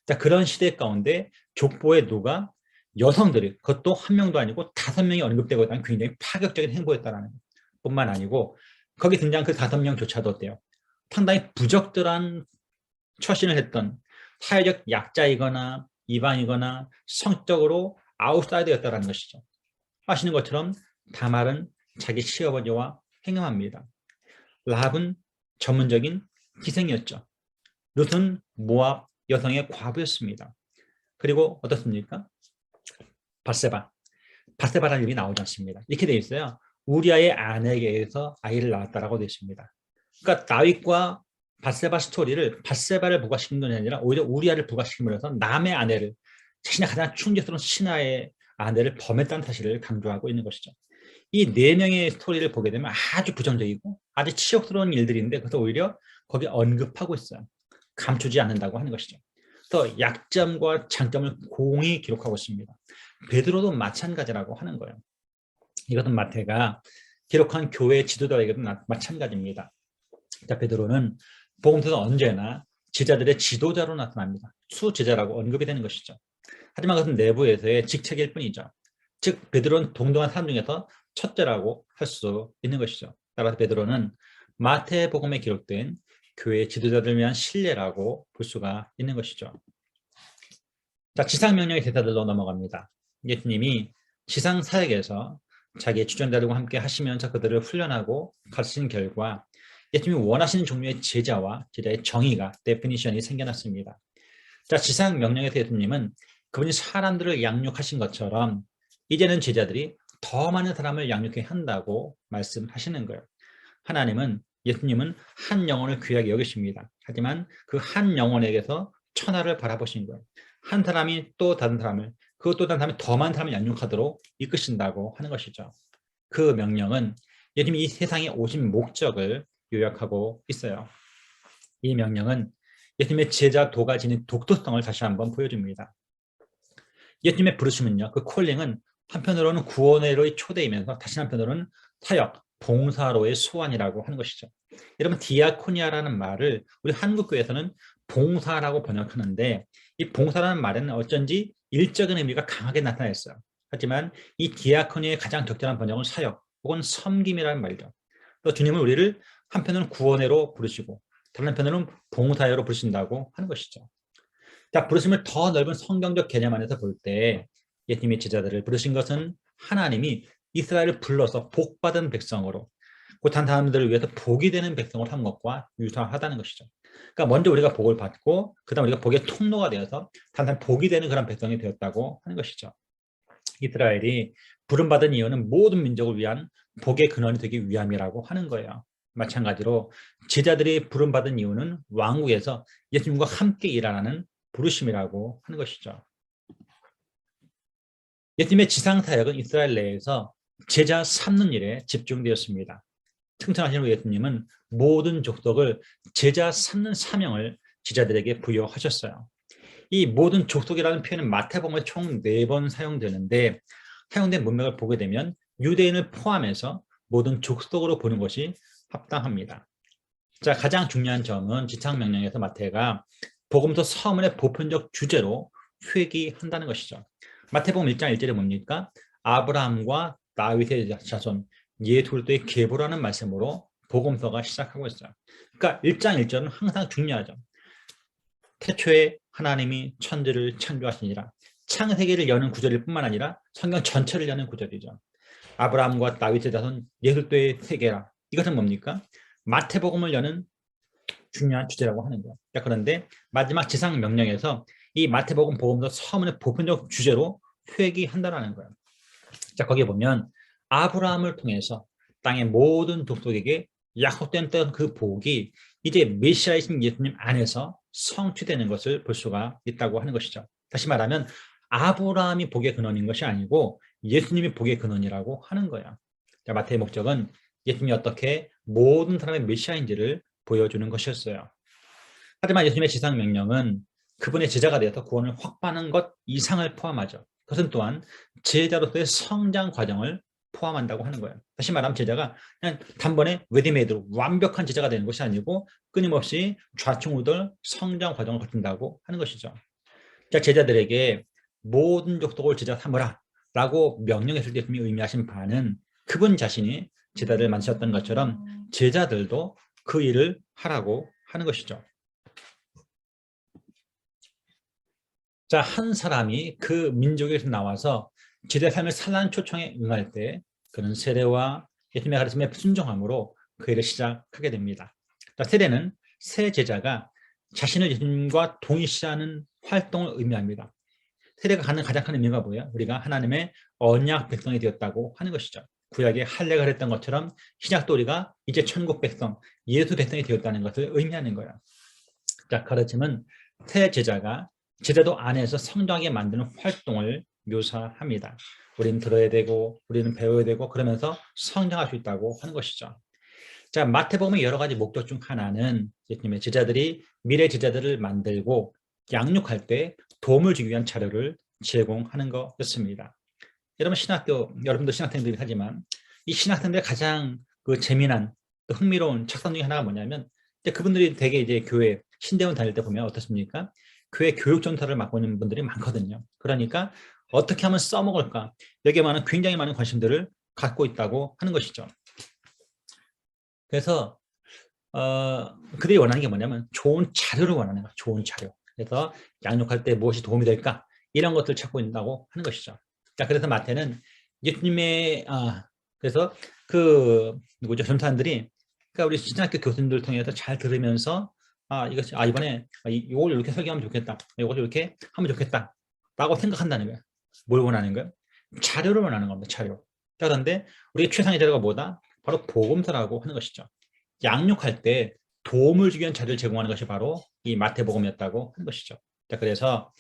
[SPEAKER 1] 자, 그런 시대 가운데 족보에 누가 여성들이, 그것도 한 명도 아니고 5명이 언급되고 있다는 굉장히 파격적인 행보였다는 것 뿐만 아니고 거기 등장한 그 5명조차도 어때요? 상당히 부적절한 처신을 했던 사회적 약자이거나 이방이거나 성적으로 아웃사이더였다는 것이죠. 아시는 것처럼 다말은 자기 시어머니와 행음합니다. 라합은 전문적인 기생이었죠. 룻은 모압 여성의 과부였습니다. 그리고 어떻습니까? 바세바라는 이름이 나오지 않습니다. 이렇게 되어 있어요. 우리아의 아내에게 의해서 아이를 낳았다라고 되어 있습니다. 그러니까 다윗과 바세바 스토리를 바세바를 부각시킨 것이 아니라 오히려 우리아를 부각시킴으로써 남의 아내를, 자신의 가장 충직스러운 신하의 아내를 범했다는 사실을 강조하고 있는 것이죠. 이 4명의 스토리를 보게 되면 아주 부정적이고 아주 치욕스러운 일들인데 그것도 오히려 거기에 언급하고 있어요. 감추지 않는다고 하는 것이죠. 또 약점과 장점을 공히 기록하고 있습니다. 베드로도 마찬가지라고 하는 거예요. 이것은 마태가 기록한 교회 지도자에게도 마찬가지입니다. 자, 베드로는 복음서에서 언제나 제자들의 지도자로 나타납니다. 수제자라고 언급이 되는 것이죠. 하지만 그것은 내부에서의 직책일 뿐이죠. 즉 베드로는 동등한 사람 중에서 첫째라고 할 수 있는 것이죠. 따라서 베드로는 마태복음에 기록된 교회 지도자들을 위한 신뢰라고 볼 수가 있는 것이죠. 자, 지상명령의 대사들로 넘어갑니다. 예수님이 지상 사역에서 자기의 주전자들과 함께 하시면서 그들을 훈련하고 가르치는 결과 예수님이 원하시는 종류의 제자와 제자의 정의가, 데피니션이 생겨났습니다. 자, 지상명령에서 예수님은 그분이 사람들을 양육하신 것처럼 이제는 제자들이 더 많은 사람을 양육해야 한다고 말씀하시는 거예요. 예수님은 한 영혼을 귀하게 여기십니다. 하지만 그 한 영혼에게서 천하를 바라보신 거예요. 한 사람이 또 다른 사람을, 또 다른 사람이 더 많은 사람을 양육하도록 이끄신다고 하는 것이죠. 그 명령은 예수님이 이 세상에 오신 목적을 요약하고 있어요. 이 명령은 예수님의 제자도가 지닌 독특성을 다시 한번 보여줍니다. 예수님의 부르심은요, 그 콜링은 한편으로는 구원의로의 초대이면서 다시 한편으로는 사역, 봉사로의 소환이라고 하는 것이죠. 여러분 디아코니아라는 말을 우리 한국교회에서는 봉사라고 번역하는데 이 봉사라는 말에는 어쩐지 일적인 의미가 강하게 나타나 있어요. 하지만 이 디아코니의 가장 적절한 번역은 사역 혹은 섬김이라는 말이죠. 또 주님은 우리를 한편으로는 구원회로 부르시고 다른 한편으로는 봉사회로 부르신다고 하는 것이죠. 자, 부르심을 더 넓은 성경적 개념 안에서 볼 때 예수님이 제자들을 부르신 것은 하나님이 이스라엘을 불러서 복받은 백성으로 곧한 사람들을 위해서 복이 되는 백성을 한 것과 유사하다는 것이죠. 그러니까 먼저 우리가 복을 받고 그다음 우리가 복의 통로가 되어서 단단 복이 되는 그런 백성이 되었다고 하는 것이죠. 이스라엘이 부름받은 이유는 모든 민족을 위한 복의 근원이 되기 위함이라고 하는 거예요. 마찬가지로 제자들이 부름받은 이유는 왕국에서 예수님과 함께 일하라는 부르심이라고 하는 것이죠. 예수님의 지상사역은 이스라엘 내에서 제자 삼는 일에 집중되었습니다. 승천하신 예수님은 모든 족속을 제자 삼는 사명을 제자들에게 부여하셨어요. 이 모든 족속이라는 표현은 마태복음에 총 4번 사용되는데 사용된 문맥을 보게 되면 유대인을 포함해서 모든 족속으로 보는 것이 합당합니다. 자, 가장 중요한 점은 지상명령에서 마태가 복음서 서문의 보편적 주제로 회귀한다는 것이죠. 마태복음 1장 1절에 뭡니까? 아브라함과 다윗의 자손 예둘도의 계보라는 말씀으로 복음서가 시작하고 있어요. 그러니까 1장 1절은 항상 중요하죠. 태초에 하나님이 천지를 창조하시니라. 창세기를 여는 구절일 뿐만 아니라 성경 전체를 여는 구절이죠. 아브라함과 다윗의 자손 예둘도의 세계라. 이것은 뭡니까? 마태복음을 여는 중요한 주제라고 하는 거예요. 자, 그런데 마지막 지상 명령에서 이 마태복음 복음서 서문의 보편적 주제로 회귀한다는 거예요. 자, 거기에 보면 아브라함을 통해서 땅의 모든 족속에게 약속된 그 복이 이제 메시아이신 예수님 안에서 성취되는 것을 볼 수가 있다고 하는 것이죠. 다시 말하면 아브라함이 복의 근원인 것이 아니고 예수님이 복의 근원이라고 하는 거예요. 자, 마태의 목적은 예수님이 어떻게 모든 사람의 메시아인지를 보여주는 것이었어요. 하지만 예수님의 지상 명령은 그분의 제자가 되어서 구원을 확보하는 것 이상을 포함하죠. 그것은 또한 제자로서의 성장 과정을 포함한다고 하는 거예요. 다시 말하면 제자가 그냥 단번에 레디메이드로 완벽한 제자가 되는 것이 아니고 끊임없이 좌충우돌 성장 과정을 거친다고 하는 것이죠. 자, 제자들에게 모든 족속을 제자 삼으라 라고 명령했을 때 의미하신 바는 그분 자신이 제자들을 만드셨던 것처럼 제자들도 그 일을 하라고 하는 것이죠. 자, 한 사람이 그 민족에서 나와서 제자의 삶을 살라는 초청에 응할 때 그는 세례와 예수님의 가르침에 순종함으로 그 일을 시작하게 됩니다. 자, 세례는 새 제자가 자신을 예수님과 동일시하는 활동을 의미합니다. 세례가 갖는 가장 큰 의미가 뭐예요? 우리가 하나님의 언약 백성이 되었다고 하는 것이죠. 구약에 할례가 했던 것처럼 신약도 우리가 이제 천국 백성, 예수 백성이 되었다는 것을 의미하는 거예요. 자, 가르침은 새 제자가 제자도 안에서 성장하게 만드는 활동을 묘사합니다. 우리는 들어야 되고 우리는 배워야 되고 그러면서 성장할 수 있다고 하는 것이죠. 자, 마태복음의 여러 가지 목적 중 하나는 예수님의 제자들이 미래 제자들을 만들고 양육할 때 도움을 주기 위한 자료를 제공하는 것이었습니다. 여러분도 신학생들이 하지만 이 신학생들의 가장 그 재미난 흥미로운 착상 중에 하나가 뭐냐면 그분들이 되게 이제 교회 신대원 다닐 때 보면 어떻습니까? 교회 교육전사를 맡고 있는 분들이 많거든요. 그러니까 어떻게 하면 써먹을까? 여기에 굉장히 많은 관심들을 갖고 있다고 하는 것이죠. 그래서 그들이 원하는 게 뭐냐면 좋은 자료를 원하는 거예요. 좋은 자료. 그래서 양육할 때 무엇이 도움이 될까? 이런 것들을 찾고 있다고 하는 것이죠. 자, 그래서 마태는 예수님의 그래서 그 누구죠? 전사들이 그러니까 우리 신학교 교수님들 통해서 잘 들으면서 이번에 이걸 이렇게 설계하면 좋겠다. 이걸 이렇게 하면 좋겠다. 라고 생각한다는 거예요. 뭘 원하는 거예요? 자료를 원하는 겁니다. 자료. 그런데 우리 최상의 자료가 뭐다? 바로 복음서라고 하는 것이죠. 양육할 때 도움을 주기 위한 자료를 제공하는 것이 바로 이 마태복음이었다고 하는 것이죠. 자, 그래서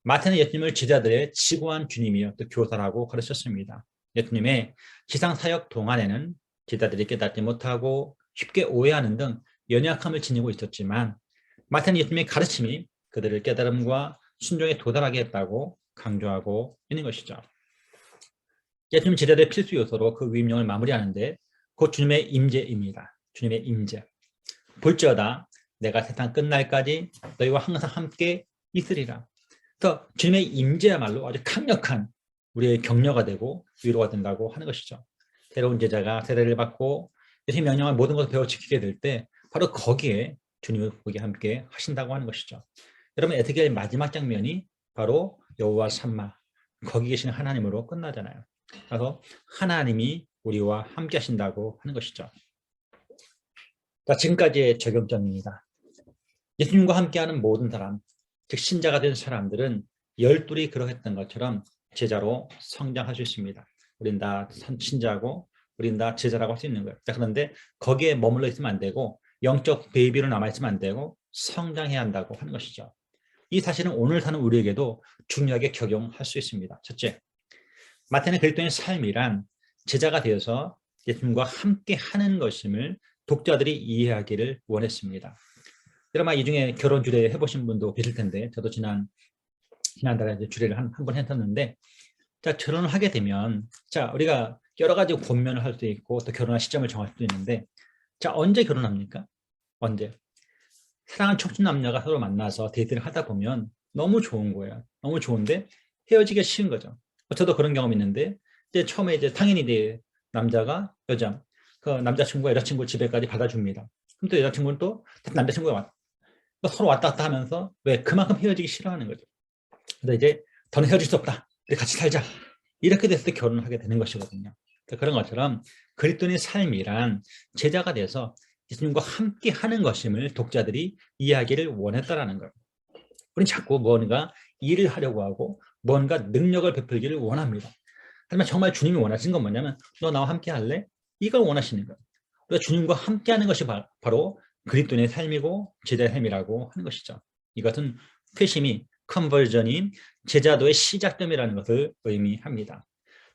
[SPEAKER 1] 마태는 예수님을 제자들의 지고한 주님이요 또 교사라고 가르쳤습니다. 예수님의 지상 사역 동안에는 제자들이 깨닫지 못하고 쉽게 오해하는 등 연약함을 지니고 있었지만 마태는 예수님의 가르침이 그들을 깨달음과 순종에 도달하게 했다고 강조하고 있는 것이죠. 예수님 제자들의 필수 요소로 그 위임령을 마무리하는데 곧 주님의 임재입니다. 주님의 임재. 볼지어다 내가 세상 끝날까지 너희와 항상 함께 있으리라. 그래서 주님의 임재야말로 아주 강력한 우리의 격려가 되고 위로가 된다고 하는 것이죠. 새로운 제자가 세례를 받고 예수님 명령한 모든 것을 배워 지키게 될 때 바로 거기에 주님이 거기 함께 하신다고 하는 것이죠. 여러분 에스겔 마지막 장면이 바로 여호와 샴마 거기 계시는 하나님으로 끝나잖아요. 그래서 하나님이 우리와 함께 하신다고 하는 것이죠. 자, 지금까지의 적용점입니다. 예수님과 함께하는 모든 사람, 즉 신자가 된 사람들은 열둘이 그러했던 것처럼 제자로 성장할 수 있습니다. 우린 다 신자고 우린 다 제자라고 할 수 있는 거예요. 자, 그런데 거기에 머물러 있으면 안 되고 영적 베이비로 남아있으면 안 되고 성장해야 한다고 하는 것이죠. 이 사실은 오늘 사는 우리에게도 중요하게 적용할 수 있습니다. 첫째, 마태는 그리스도인의 삶이란 제자가 되어서 예수님과 함께 하는 것임을 독자들이 이해하기를 원했습니다. 여러분 이 중에 결혼 주례 해보신 분도 계실 텐데 저도 지난달에 주례를 한 번 했었는데, 자 결혼을 하게 되면 자 우리가 여러 가지 권면을 할 수 있고 또 결혼할 시점을 정할 수도 있는데, 자 언제 결혼합니까? 언제? 사랑하는 척추 남녀가 서로 만나서 데이트를 하다 보면 너무 좋은 거예요. 너무 좋은데 헤어지기가 싫은 거죠. 저도 그런 경험이 있는데 이제 처음에 이제 당연히 이제 남자가 그 남자친구가 여자친구 집에까지 받아줍니다. 그럼 또 여자친구는 또 남자친구가 서로 왔다 갔다 하면서 왜 그만큼 헤어지기 싫어하는 거죠. 그래서 이제 더는 헤어질 수 없다. 우리 같이 살자. 이렇게 됐을 때 결혼을 하게 되는 것이거든요. 그런 것처럼 그리스도인의 삶이란 제자가 돼서 예수님과 함께 하는 것임을 독자들이 이해하기를 원했다라는 거예요. 우리는 자꾸 뭔가 일을 하려고 하고 뭔가 능력을 베풀기를 원합니다. 하지만 정말 주님이 원하시는 건 뭐냐면 너 나와 함께 할래? 이걸 원하시는 거예요. 우리가 주님과 함께 하는 것이 바로 그리스도인의 삶이고 제자의 삶이라고 하는 것이죠. 이것은 회심이 컨버전인 제자도의 시작점이라는 것을 의미합니다.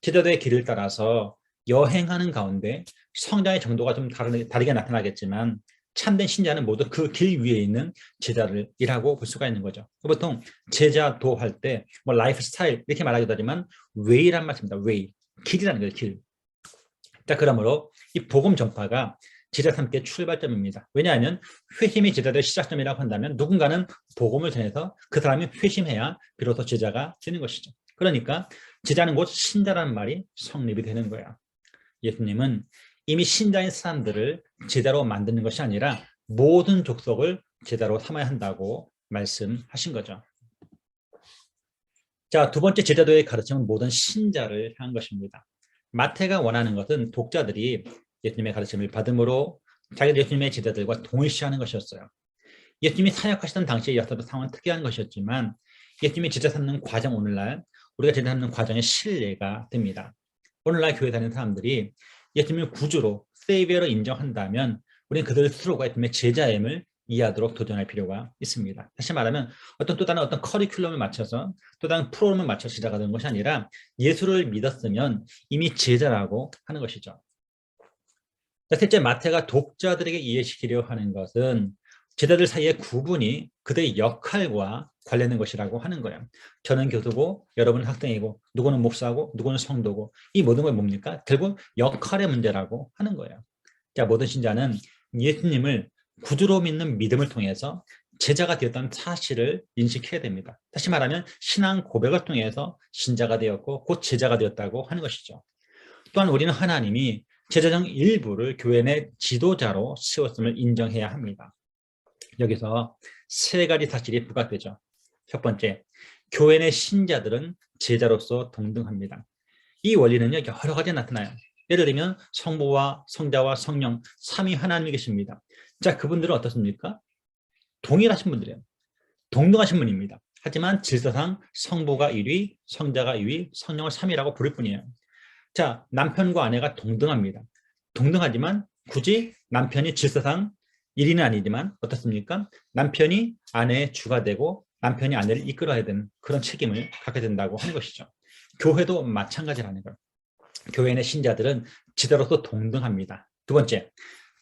[SPEAKER 1] 제자도의 길을 따라서 여행하는 가운데 성장의 정도가 좀 다르게 나타나겠지만 참된 신자는 모두 그 길 위에 있는 제자들이라고 볼 수가 있는 거죠. 보통 제자도 할 때 뭐 라이프 스타일 이렇게 말하기도 하지만 웨이란 말입니다. 웨이, 길이라는 거예요. 길. 자, 그러므로 이 복음 전파가 제자 삶의 출발점입니다. 왜냐하면 회심이 제자들의 시작점이라고 한다면 누군가는 복음을 전해서 그 사람이 회심해야 비로소 제자가 되는 것이죠. 그러니까 제자는 곧 신자라는 말이 성립이 되는 거야. 예수님은 이미 신자인 사람들을 제자로 만드는 것이 아니라 모든 족속을 제자로 삼아야 한다고 말씀하신 거죠. 자, 두 번째 제자도의 가르침은 모든 신자를 향한 것입니다. 마태가 원하는 것은 독자들이 예수님의 가르침을 받음으로 자기들 예수님의 제자들과 동일시하는 것이었어요. 예수님이 사역하시던 당시에 여서도 상황은 특이한 것이었지만 예수님이 제자 삼는 과정, 오늘날 우리가 제자 삼는 과정의 신뢰가 됩니다. 오늘날 교회 다니는 사람들이 예수님을 구주로 세이비어로 인정한다면 우리는 그들 스스로가 예수님의 제자임을 이해하도록 도전할 필요가 있습니다. 다시 말하면 또 다른 커리큘럼을 맞춰서 또 다른 프로그램을 맞춰서 시작하는 것이 아니라 예수를 믿었으면 이미 제자라고 하는 것이죠. 셋째, 마태가 독자들에게 이해시키려 하는 것은 제자들 사이의 구분이 그들의 역할과 관련된 것이라고 하는 거예요. 저는 교수고 여러분은 학생이고 누구는 목사고 누구는 성도고 이 모든 걸 뭡니까? 결국 역할의 문제라고 하는 거예요. 자, 모든 신자는 예수님을 구주로 믿는 믿음을 통해서 제자가 되었다는 사실을 인식해야 됩니다. 다시 말하면 신앙 고백을 통해서 신자가 되었고 곧 제자가 되었다고 하는 것이죠. 또한 우리는 하나님이 제자 중 일부를 교회 내 지도자로 세웠음을 인정해야 합니다. 여기서 세 가지 사실이 부각되죠. 첫 번째, 교회 내 신자들은 제자로서 동등합니다. 이 원리는요, 여러 가지 나타나요. 예를 들면 성부와 성자와 성령 삼위 하나님이 계십니다. 자, 그분들은 어떻습니까? 동일하신 분들이에요. 동등하신 분입니다. 하지만 질서상 성부가 1위, 성자가 2위, 성령을 3위라고 부를 뿐이에요. 자, 남편과 아내가 동등합니다. 동등하지만 굳이 남편이 질서상 1위는 아니지만 어떻습니까? 남편이 아내의 주가 되고 남편이 아내를 이끌어야 되는 그런 책임을 갖게 된다고 하는 것이죠. 교회도 마찬가지라는 거예요. 교회 내 신자들은 지도자로서 동등합니다. 두 번째,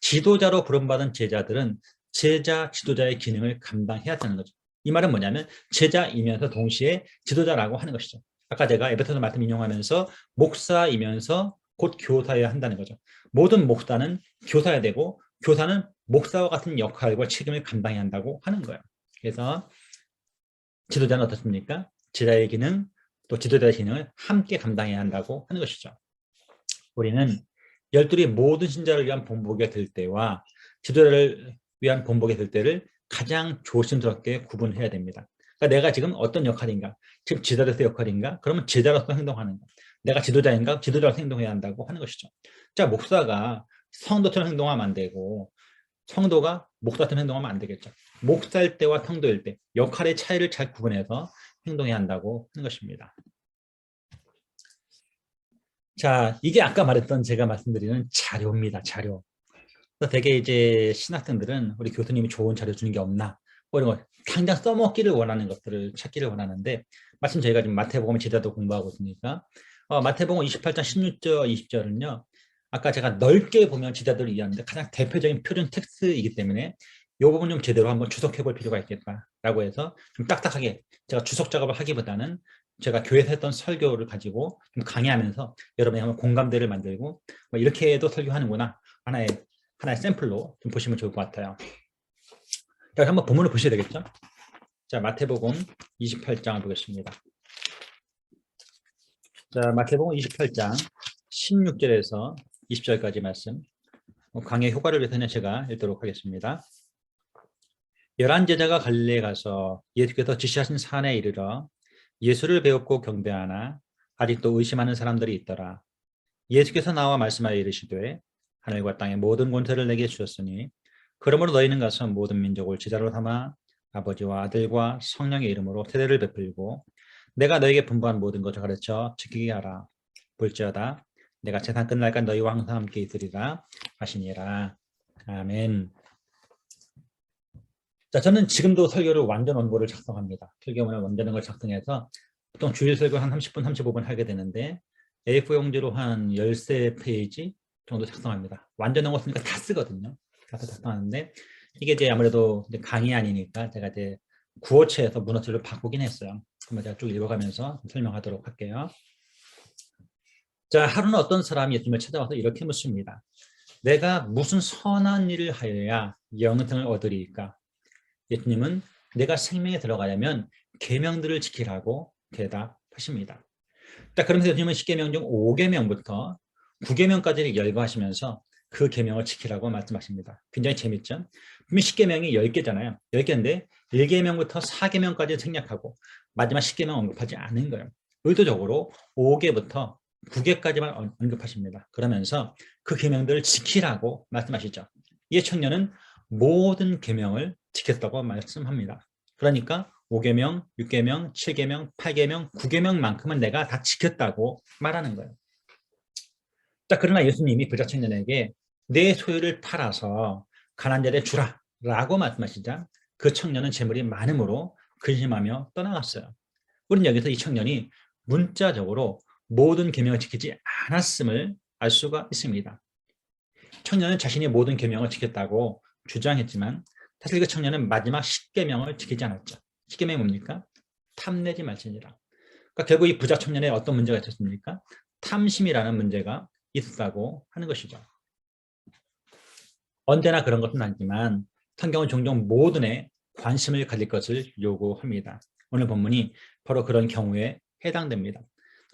[SPEAKER 1] 지도자로 부름받은 제자들은 제자 지도자의 기능을 감당해야 하는 거죠. 이 말은 뭐냐면 제자이면서 동시에 지도자라고 하는 것이죠. 아까 제가 에베소서 말씀 인용하면서 목사이면서 곧 교사여야 한다는 거죠. 모든 목사는 교사여야 되고 교사는 목사와 같은 역할과 책임을 감당해야 한다고 하는 거예요. 그래서 지도자는 어떻습니까? 지도자의 기능, 또 지도자의 기능을 함께 감당해야 한다고 하는 것이죠. 우리는 열둘이 모든 신자를 위한 본보기가 될 때와 지도자를 위한 본보기가 될 때를 가장 조심스럽게 구분해야 됩니다. 그러니까 내가 지금 어떤 역할인가? 지금 지도자로서 역할인가? 그러면 지도자로서 행동하는 거. 내가 지도자인가? 지도자로서 행동해야 한다고 하는 것이죠. 자, 목사가 성도처럼 행동하면 안 되고 성도가 목사처럼 행동하면 안 되겠죠. 목사일 때와 성도일 때 역할의 차이를 잘 구분해서 행동해야 한다고 하는 것입니다. 자, 이게 아까 말했던 제가 말씀드리는 자료입니다. 자료. 그래서 되게 이제 신학생들은 우리 교수님이 좋은 자료 주는 게 없나 뭐 이런 거 당장 써먹기를 원하는 것들을 찾기를 원하는데 마침 저희가 지금 마태복음 제자도 공부하고 있으니까 마태복음 28장 16절 20절은요. 아까 제가 넓게 보면 지자들을 이해하는데 가장 대표적인 표준 텍스트이기 때문에 이 부분 좀 제대로 한번 주석해 볼 필요가 있겠다라고 해서 좀 딱딱하게 제가 주석 작업을 하기보다는 제가 교회에서 했던 설교를 가지고 좀 강의하면서 여러분이 한번 공감대를 만들고 뭐 이렇게 해도 설교하는구나 하나의 샘플로 좀 보시면 좋을 것 같아요. 자, 한번 본문을 보셔야 되겠죠? 자, 마태복음 28장을 보겠습니다. 자, 마태복음 28장 16절에서 20절까지 말씀. 강의 효과를 위해서는 제가 읽도록 하겠습니다. 11 제자가 갈릴리에 가서 예수께서 지시하신 산에 이르러 예수를 배웠고 경배하나 아직도 의심하는 사람들이 있더라. 예수께서 나와 말씀하여 이르시되 하늘과 땅의 모든 권세를 내게 주셨으니 그러므로 너희는 가서 모든 민족을 제자로 삼아 아버지와 아들과 성령의 이름으로 세례를 베풀고 내가 너에게 분부한 모든 것을 가르쳐 지키게 하라. 볼지어다 내가 세상 끝날까 너희와 항상 함께 있으리라 하시니라. 아멘. 자, 저는 지금도 설교를 완전 원고를 작성합니다. 설교문을 원전을 작성해서 보통 주일 설교 한 30분, 35분 하게 되는데 A4 용지로 한 13페이지 정도 작성합니다. 완전 원고 쓰니까 다 쓰거든요. 다 작성하는데 이게 이제 아무래도 이제 강의 아니니까 제가 이제 구어체에서 문어체로 바꾸긴 했어요. 한번 제가 쭉 읽어가면서 설명하도록 할게요. 자, 하루는 어떤 사람이 예수님을 찾아와서 이렇게 묻습니다. 내가 무슨 선한 일을 하여야 영생을 얻으리까? 예수님은 내가 생명에 들어가려면 계명들을 지키라고 대답하십니다. 자, 그러면서 예수님은 10계명 중 5계명부터 9계명까지를 열거하시면서 그 계명을 지키라고 말씀하십니다. 굉장히 재밌죠? 분명 10계명이 10개잖아요. 10개인데 1계명부터 4계명까지 생략하고 마지막 10계명 언급하지 않은 거예요. 의도적으로 5계부터 9계까지만 언급하십니다. 그러면서 그 계명들을 지키라고 말씀하시죠. 이 청년은 모든 계명을 지켰다고 말씀합니다. 그러니까 5계명, 6계명, 7계명, 8계명, 9계명만큼은 내가 다 지켰다고 말하는 거예요. 자, 그러나 예수님이 부자 청년에게 내 소유를 팔아서 가난한 자에게 주라 라고 말씀하시자 그 청년은 재물이 많음으로 근심하며 떠나갔어요. 우리는 여기서 이 청년이 문자적으로 모든 계명을 지키지 않았음을 알 수가 있습니다. 청년은 자신이 모든 계명을 지켰다고 주장했지만 사실 그 청년은 마지막 10계명을 지키지 않았죠. 10계명이 뭡니까? 탐내지 말지니라. 그러니까 결국 이 부자 청년에 어떤 문제가 있었습니까? 탐심이라는 문제가 있었다고 하는 것이죠. 언제나 그런 것은 아니지만 성경은 종종 모든에 관심을 가질 것을 요구합니다. 오늘 본문이 바로 그런 경우에 해당됩니다.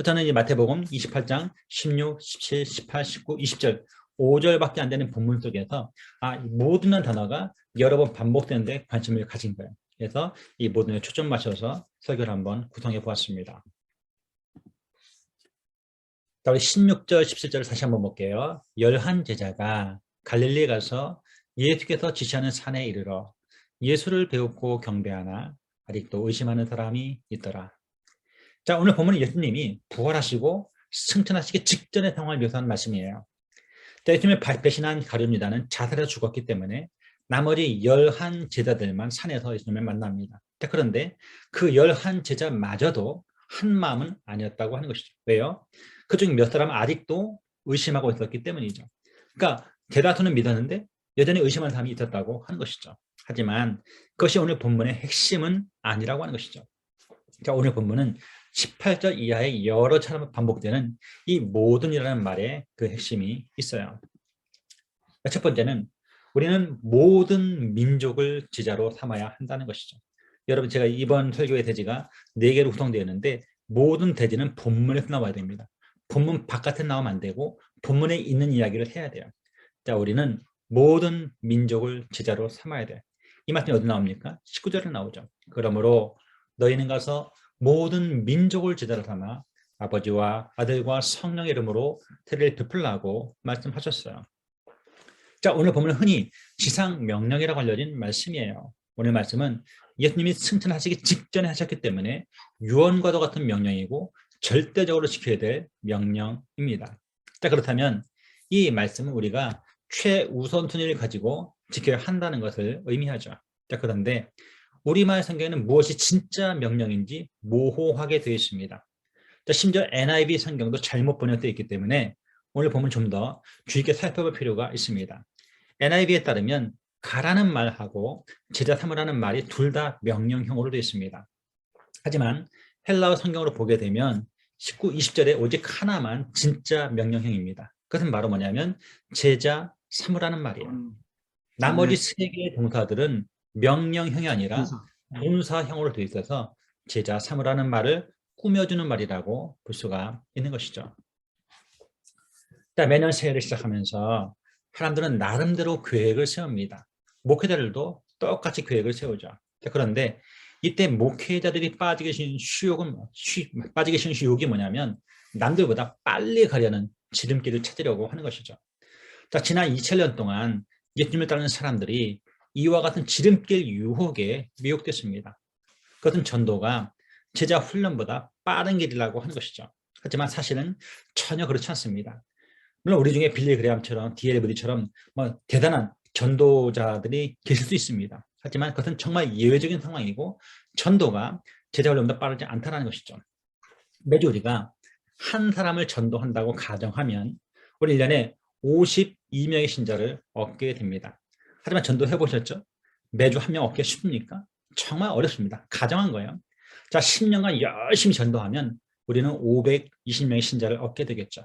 [SPEAKER 1] 저는 이 마태복음 28장 16, 17, 18, 19, 20절 5절밖에 안 되는 본문 속에서 모든 단어가 여러 번 반복되는데 관심을 가진 거예요. 그래서 이 모든에 초점 맞춰서 설교를 한번 구성해 보았습니다. 자, 우리 16절, 17절을 다시 한번 볼게요. 11 제자가 갈릴리에 가서 예수께서 지시하는 산에 이르러 예수를 배웠고 경배하나 아직도 의심하는 사람이 있더라. 자, 오늘 본문은 예수님이 부활하시고 승천하시기 직전의 상황을 묘사한 말씀이에요. 자, 예수님을 배신한 가룟유다는 자살해서 죽었기 때문에 나머지 11 제자들만 산에서 예수님을 만납니다. 자, 그런데 그 11 제자마저도 한 마음은 아니었다고 하는 것이죠. 왜요? 그중 몇 사람은 아직도 의심하고 있었기 때문이죠. 그러니까 대다수는 믿었는데 여전히 의심하는 사람이 있었다고 하는 것이죠. 하지만 그것이 오늘 본문의 핵심은 아니라고 하는 것이죠. 자, 오늘 본문은 18절 이하에 여러 차례 반복되는 이 모든이라는 말에 그 핵심이 있어요. 첫 번째는 우리는 모든 민족을 제자로 삼아야 한다는 것이죠. 여러분, 제가 이번 설교의 대지가 4개로 구성되어 있는데 모든 대지는 본문에서 나와야 됩니다. 본문 바깥에 나오면 안 되고 본문에 있는 이야기를 해야 돼요. 자, 우리는 모든 민족을 제자로 삼아야 돼. 이 말씀이 어디 나옵니까? 19절에 나오죠. 그러므로 너희는 가서 모든 민족을 제자로 삼아 아버지와 아들과 성령의 이름으로 세례를 베풀라고 말씀하셨어요. 자, 오늘 보면 흔히 지상 명령이라고 알려진 말씀이에요. 오늘 말씀은 예수님이 승천하시기 직전에 하셨기 때문에 유언과도 같은 명령이고 절대적으로 지켜야 될 명령입니다. 자, 그렇다면 이 말씀은 우리가 최우선순위를 가지고 지켜야 한다는 것을 의미하죠. 자, 그런데 우리말 성경에는 무엇이 진짜 명령인지 모호하게 되어 있습니다. 자, 심지어 NIV 성경도 잘못 번역되어 있기 때문에 오늘 보면 좀 더 주의 깊게 살펴볼 필요가 있습니다. NIV에 따르면 가라는 말하고 제자 삼으라는 말이 둘 다 명령형으로 되어 있습니다. 하지만 헬라어 성경으로 보게 되면 19, 20절에 오직 하나만 진짜 명령형입니다. 그것은 바로 뭐냐면 제자 삼으라는 말이에요. 나머지 3개의 동사들은 명령형이 아니라 동사형으로 되어 있어서 제자 삼으라는 말을 꾸며주는 말이라고 볼 수가 있는 것이죠. 매년 새해를 시작하면서 사람들은 나름대로 계획을 세웁니다. 목회자들도 똑같이 계획을 세우죠. 그런데 이때 목회자들이 빠지기 쉬운 유혹이 뭐냐면 남들보다 빨리 가려는 지름길을 찾으려고 하는 것이죠. 자, 지난 2000년 동안 예수님을 따르는 사람들이 이와 같은 지름길 유혹에 미혹됐습니다. 그것은 전도가 제자 훈련보다 빠른 길이라고 하는 것이죠. 하지만 사실은 전혀 그렇지 않습니다. 물론 우리 중에 빌리 그레함처럼 D.L. 모디처럼 대단한 전도자들이 계실 수 있습니다. 하지만 그것은 정말 예외적인 상황이고 전도가 제자 훈련보다 빠르지 않다는 것이죠. 매주 우리가 한 사람을 전도한다고 가정하면 우리 1년에 52명의 신자를 얻게 됩니다. 하지만 전도해 보셨죠? 매주 한 명 얻기 쉽습니까? 정말 어렵습니다. 가정한 거예요. 자, 10년간 열심히 전도하면 우리는 520명의 신자를 얻게 되겠죠.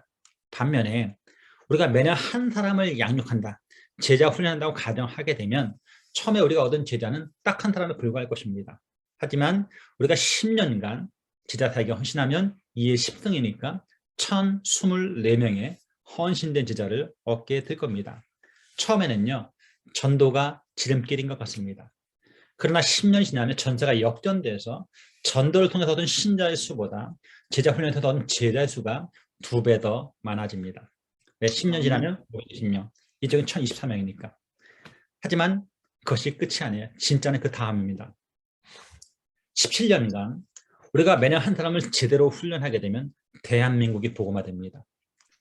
[SPEAKER 1] 반면에 우리가 매년 한 사람을 양육한다, 제자 훈련한다고 가정하게 되면 처음에 우리가 얻은 제자는 딱 한 사람에 불과할 것입니다. 하지만 우리가 10년간 제자 사역에 헌신하면 2의 10승이니까 1024명의 헌신된 제자를 얻게 될 겁니다. 처음에는요, 전도가 지름길인 것 같습니다. 그러나 10년이 지나면 전세가 역전돼서 전도를 통해서 얻은 신자의 수보다 제자 훈련에서 얻은 제자의 수가 2배 더 많아집니다. 왜? 10년 지나면 520명, 이쪽은 1024명이니까. 하지만 그것이 끝이 아니에요. 진짜는 그 다음입니다. 17년간 우리가 매년 한 사람을 제대로 훈련하게 되면 대한민국이 복음화됩니다.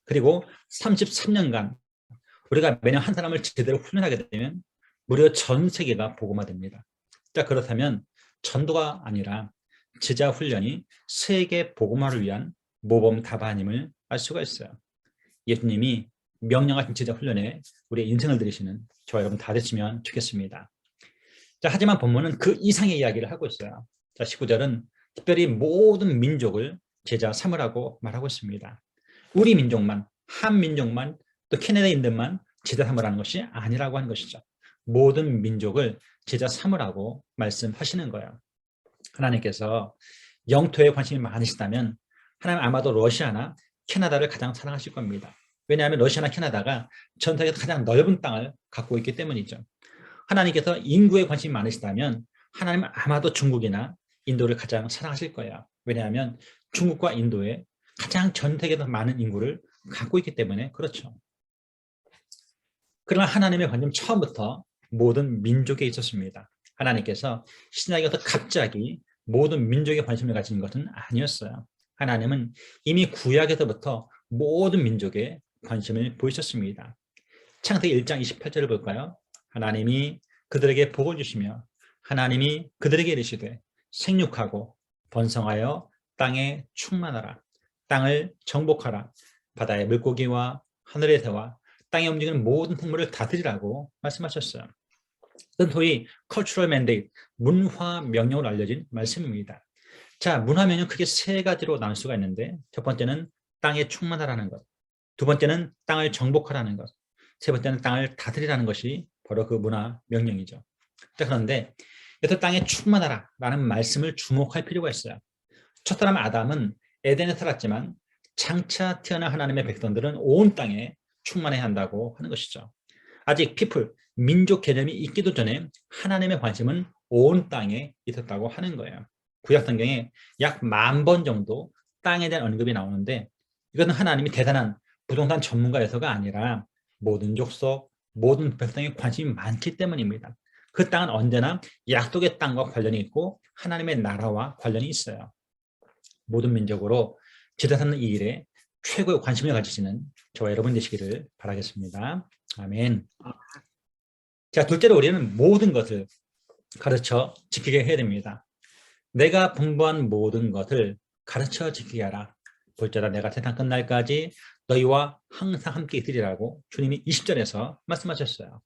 [SPEAKER 1] 그리고 33년간 우리가 매년 한 사람을 제대로 훈련하게 되면 무려 전 세계가 복음화됩니다. 자, 그렇다면 전도가 아니라 제자 훈련이 세계 복음화를 위한 모범 답안임을 알 수가 있어요. 예수님이 명령하신 제자 훈련에 우리의 인생을 들이시는 저와 여러분 다 됐으면 좋겠습니다. 자, 하지만 본문은 그 이상의 이야기를 하고 있어요. 자, 19절은 특별히 모든 민족을 제자 삼으라고 말하고 있습니다. 우리 민족만, 한 민족만, 또 캐나다인들만 제자 삼으라는 것이 아니라고 하는 것이죠. 모든 민족을 제자 삼으라고 말씀하시는 거예요. 하나님께서 영토에 관심이 많으시다면 하나님 아마도 러시아나 캐나다를 가장 사랑하실 겁니다. 왜냐하면 러시아나 캐나다가 전 세계에서 가장 넓은 땅을 갖고 있기 때문이죠. 하나님께서 인구에 관심이 많으시다면 하나님은 아마도 중국이나 인도를 가장 사랑하실 거예요. 왜냐하면 중국과 인도에 가장 전 세계에서 많은 인구를 갖고 있기 때문에 그렇죠. 그러나 하나님의 관심 처음부터 모든 민족에 있었습니다. 하나님께서 신약에서 갑자기 모든 민족에 관심을 가진 것은 아니었어요. 하나님은 이미 구약에서부터 모든 민족에 관심을 보이셨습니다. 창세기 1장 28절을 볼까요? 하나님이 그들에게 복을 주시며 하나님이 그들에게 이르시되 생육하고 번성하여 땅에 충만하라. 땅을 정복하라. 바다의 물고기와 하늘의 새와 땅에 움직이는 모든 생물을 다스리라고 말씀하셨어요. 이건 소위 cultural mandate, 문화 명령으로 알려진 말씀입니다. 자, 문화 명령 크게 3가지로 나눌 수가 있는데 첫 번째는 땅에 충만하라는 것, 두 번째는 땅을 정복하라는 것, 세 번째는 땅을 다스리라는 것이 바로 그 문화 명령이죠. 자, 그런데 여기서 땅에 충만하라 라는 말씀을 주목할 필요가 있어요. 첫 사람 아담은 에덴에 살았지만 장차 태어난 하나님의 백성들은 온 땅에 충만해야 한다고 하는 것이죠. 아직 people, 민족 개념이 있기도 전에 하나님의 관심은 온 땅에 있었다고 하는 거예요. 구약 성경에 약 10,000번 정도 땅에 대한 언급이 나오는데 이것은 하나님이 대단한 부동산 전문가여서가 아니라 모든 족속, 모든 백성에 관심이 많기 때문입니다. 그 땅은 언제나 약속의 땅과 관련이 있고 하나님의 나라와 관련이 있어요. 모든 민족으로 제자 삼는 이 일에 최고의 관심을 가지시는 저와 여러분 되시기를 바라겠습니다. 아멘. 자, 둘째로 우리는 모든 것을 가르쳐 지키게 해야 됩니다. 내가 분부한 모든 것을 가르쳐 지키게 하라. 볼지어다 내가 세상 끝날까지 너희와 항상 함께 있으리라고 주님이 20절에서 말씀하셨어요.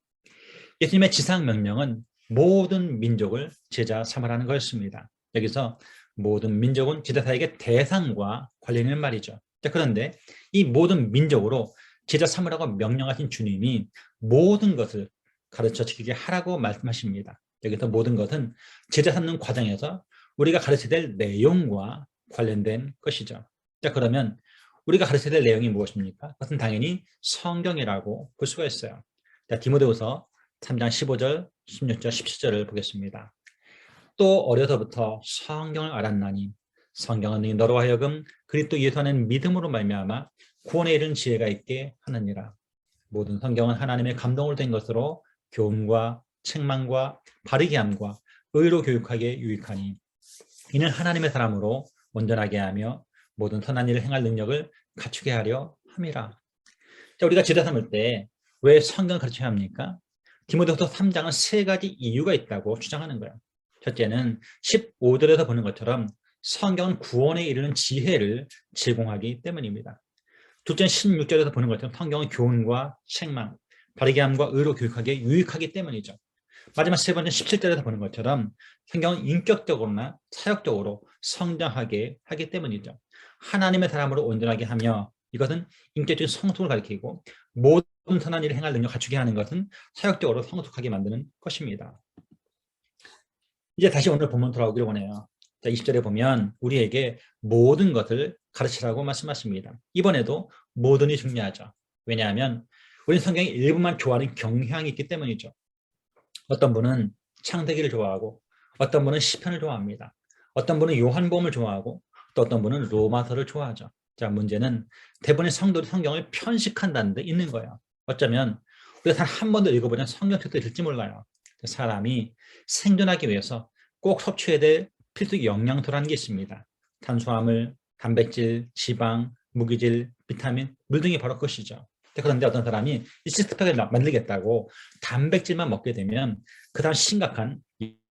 [SPEAKER 1] 예수님의 지상 명령은 모든 민족을 제자 삼으라는 것입니다. 여기서 모든 민족은 제자 사역의 대상과 관련 있는 말이죠. 자, 그런데 이 모든 민족으로 제자 삼으라고 명령하신 주님이 모든 것을 가르쳐 지키게 하라고 말씀하십니다. 여기서 모든 것은 제자 삼는 과정에서 우리가 가르쳐야 될 내용과 관련된 것이죠. 자, 그러면 우리가 가르쳐야 될 내용이 무엇입니까? 그것은 당연히 성경이라고 볼 수가 있어요. 자, 디모데후서 3장 15절, 16절, 17절을 보겠습니다. 또 어려서부터 성경을 알았나니 성경은 너로 하여금 그리스도 예수 안에 믿음으로 말미암아 구원에 이른 지혜가 있게 하느니라. 모든 성경은 하나님의 감동으로 된 것으로 교훈과 책망과 바르게 함과 의로 교육하기에 유익하니 이는 하나님의 사람으로 온전하게 하며 모든 선한 일을 행할 능력을 갖추게 하려 함이라. 자, 우리가 제자 삼을 때 왜 성경을 가르쳐야 합니까? 디모데후서 3장은 3가지 이유가 있다고 주장하는 거예요. 첫째는 15절에서 보는 것처럼 성경은 구원에 이르는 지혜를 제공하기 때문입니다. 둘째는 16절에서 보는 것처럼 성경은 교훈과 책망, 바르게 함과 의로 교육하기에 유익하기 때문이죠. 마지막 세 번째 17절에서 보는 것처럼 성경은 인격적으로나 사역적으로 성장하게 하기 때문이죠. 하나님의 사람으로 온전하게 하며 이것은 인격적인 성숙을 가리키고 모든 선한 일을 행할 능력 갖추게 하는 것은 사역적으로 성숙하게 만드는 것입니다. 이제 다시 오늘 본문 돌아오기를 원해요. 자, 20절에 보면 우리에게 모든 것을 가르치라고 말씀하십니다. 이번에도 모든이 중요하죠. 왜냐하면 우리는 성경의 일부만 좋아하는 경향이 있기 때문이죠. 어떤 분은 창세기를 좋아하고 어떤 분은 시편을 좋아합니다. 어떤 분은 요한복음을 좋아하고 또 어떤 분은 로마서를 좋아하죠. 자, 문제는 대부분의 성도들이 성경을 편식한다는 데 있는 거예요. 어쩌면 우리가 단 한 번도 읽어보면 성경책도 읽을지 몰라요. 사람이 생존하기 위해서 꼭 섭취해야 될 필수 영양소라는 게 있습니다. 탄수화물, 단백질, 지방, 무기질, 비타민, 물 등이 바로 그것이죠. 그런데 어떤 사람이 이 식스팩을 만들겠다고 단백질만 먹게 되면 그 다음 심각한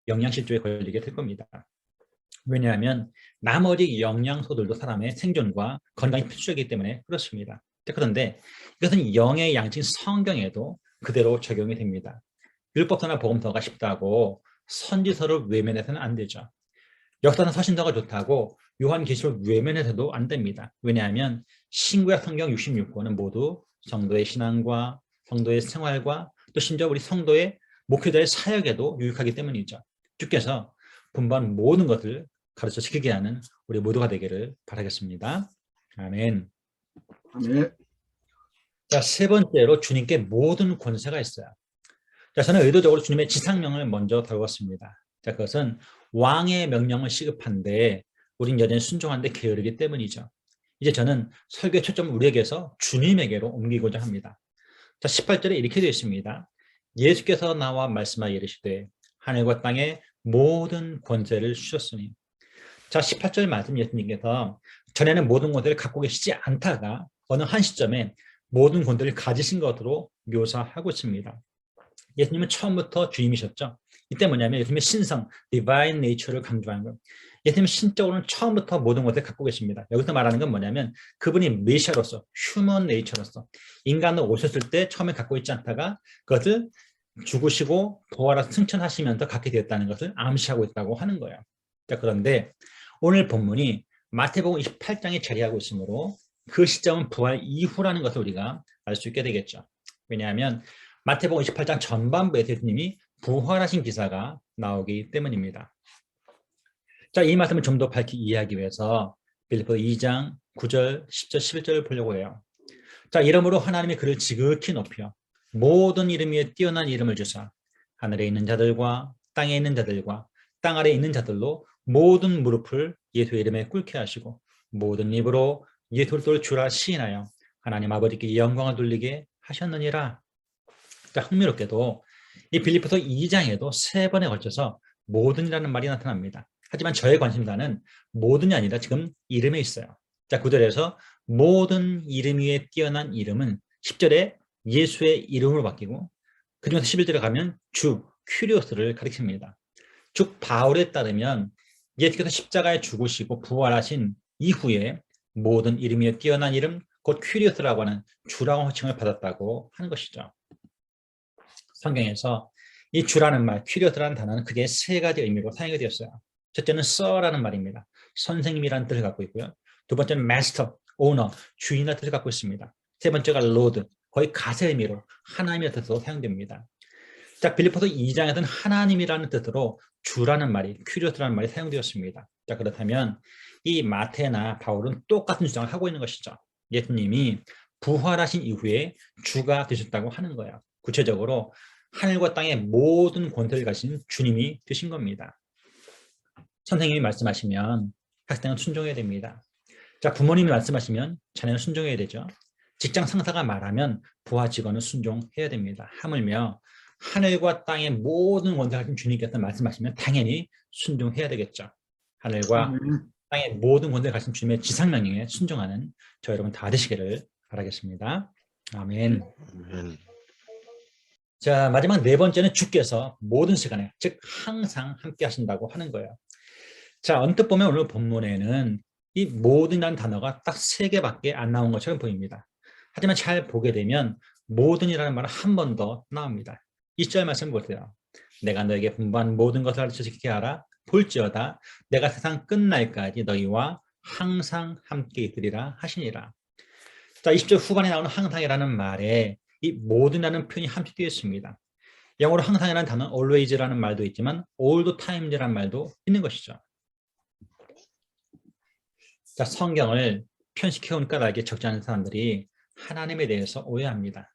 [SPEAKER 1] 영양실조에 걸리게 될 겁니다. 왜냐하면 나머지 영양소들도 사람의 생존과 건강이 필수이기 때문에 그렇습니다. 그런데 이것은 영의 양식 성경에도 그대로 적용이 됩니다. 율법서나 복음서가 쉽다고 선지서를 외면해서는 안 되죠. 역사나 서신서가 좋다고 요한계시록 외면해서도 안 됩니다. 왜냐하면 신구약 성경 66권은 모두 성도의 신앙과 성도의 생활과 또 심지어 우리 성도의 목회자의 사역에도 유익하기 때문이죠. 주께서 분반 모든 것을 가르쳐 지키게 하는 우리 모두가 되기를 바라겠습니다. 아멘.
[SPEAKER 2] 아멘.
[SPEAKER 1] 자, 세 번째로 주님께 모든 권세가 있어요. 자, 저는 의도적으로 주님의 지상명을 먼저 다루었습니다. 자, 그것은 왕의 명령을 시급한데 우린 여전히 순종하는데 게으르기 때문이죠. 이제 저는 설교의 초점을 우리에게서 주님에게로 옮기고자 합니다. 자, 18절에 이렇게 되어 있습니다. 예수께서 나와 말씀하여 이르시되 하늘과 땅의 모든 권세를 주셨으니. 자, 18절 말씀 예수님께서 전에는 모든 권세를 갖고 계시지 않다가 어느 한 시점에 모든 권세를 가지신 것으로 묘사하고 있습니다. 예수님은 처음부터 주님이셨죠. 이때 뭐냐면 예수님의 신성, divine nature를 강조하는 거예요. 예수님은 신적으로는 처음부터 모든 것을 갖고 계십니다. 여기서 말하는 건 뭐냐면 그분이 메시아로서, 휴먼 네이처로서 인간으로 오셨을 때 처음에 갖고 있지 않다가 그것을 죽으시고 부활하셔서 승천하시면서 갖게 되었다는 것을 암시하고 있다고 하는 거예요. 자, 그런데 오늘 본문이 마태복음 28장에 자리하고 있으므로 그 시점은 부활 이후라는 것을 우리가 알 수 있게 되겠죠. 왜냐하면 마태복음 28장 전반부에 예수님이 부활하신 기사가 나오기 때문입니다. 자, 이 말씀을 좀 더 밝히 이해하기 위해서 빌립보 2장 9절, 10절, 11절을 보려고 해요. 자, 이러므로 하나님이 그를 지극히 높여 모든 이름 위에 뛰어난 이름을 주사 하늘에 있는 자들과 땅에 있는 자들과 땅 아래에 있는 자들로 모든 무릎을 예수의 이름에 꿇게 하시고 모든 입으로 예수 그리스도를 주라 시인하여 하나님 아버지께 영광을 돌리게 하셨느니라. 자, 흥미롭게도 이 빌립보서 2장에도 3번에 걸쳐서 모든이라는 말이 나타납니다. 하지만 저의 관심사는 모든이 아니라 지금 이름에 있어요. 자, 9절에서 모든 이름 위에 뛰어난 이름은 10절에 예수의 이름으로 바뀌고 그중에서 11절에 가면 주 큐리오스를 가리킵니다. 즉 바울에 따르면 예수께서 십자가에 죽으시고 부활하신 이후에 모든 이름 위에 뛰어난 이름 곧 큐리오스라고 하는 주라고 호칭을 받았다고 하는 것이죠. 성경에서 이 주라는 말, 큐리오스라는 단어는 크게 3가지 의미로 사용이 되었어요. 첫째는 sir라는 말입니다. 선생님이라는 뜻을 갖고 있고요. 두 번째는 master, owner, 주인이라는 뜻을 갖고 있습니다. 세 번째가 lord, 거의 가세 의미로 하나님의 뜻으로 사용됩니다. 자, 빌립보서 2장에서는 하나님이라는 뜻으로 주라는 말이, 큐리오스라는 말이 사용되었습니다. 자, 그렇다면 이 마태나 바울은 똑같은 주장을 하고 있는 것이죠. 예수님이 부활하신 이후에 주가 되셨다고 하는 거예요. 구체적으로 하늘과 땅의 모든 권세를 가진 주님이 되신 겁니다. 선생님이 말씀하시면 학생은 순종해야 됩니다. 자, 부모님이 말씀하시면 자녀는 순종해야 되죠. 직장 상사가 말하면 부하 직원은 순종해야 됩니다. 하물며 하늘과 땅의 모든 권세를 가진 주님께서 말씀하시면 당연히 순종해야 되겠죠. 하늘과 땅의 모든 권세를 가진 주님의 지상명령에 순종하는 저 여러분 다 되시기를 바라겠습니다. 아멘. 자, 마지막 4번째는 주께서 모든 시간에, 즉 항상 함께 하신다고 하는 거예요. 자, 언뜻 보면 오늘 본문에는 이 모든이라는 단어가 딱 3개밖에 안 나온 것처럼 보입니다. 하지만 잘 보게 되면 모든이라는 말은 한 번 더 나옵니다. 2절 말씀 보세요. 내가 너에게 분부한 모든 것을 가르쳐 지키게 하라. 볼지어다 내가 세상 끝날까지 너희와 항상 함께 있으리라 하시니라. 자, 20절 후반에 나오는 항상이라는 말에 이 모든이라는 표현이 함께 되어 있습니다. 영어로 항상이라는 단어는 always라는 말도 있지만 all the times라는 말도 있는 것이죠. 자, 성경을 편식해온 까닭에 적지 않은 사람들이 하나님에 대해서 오해합니다.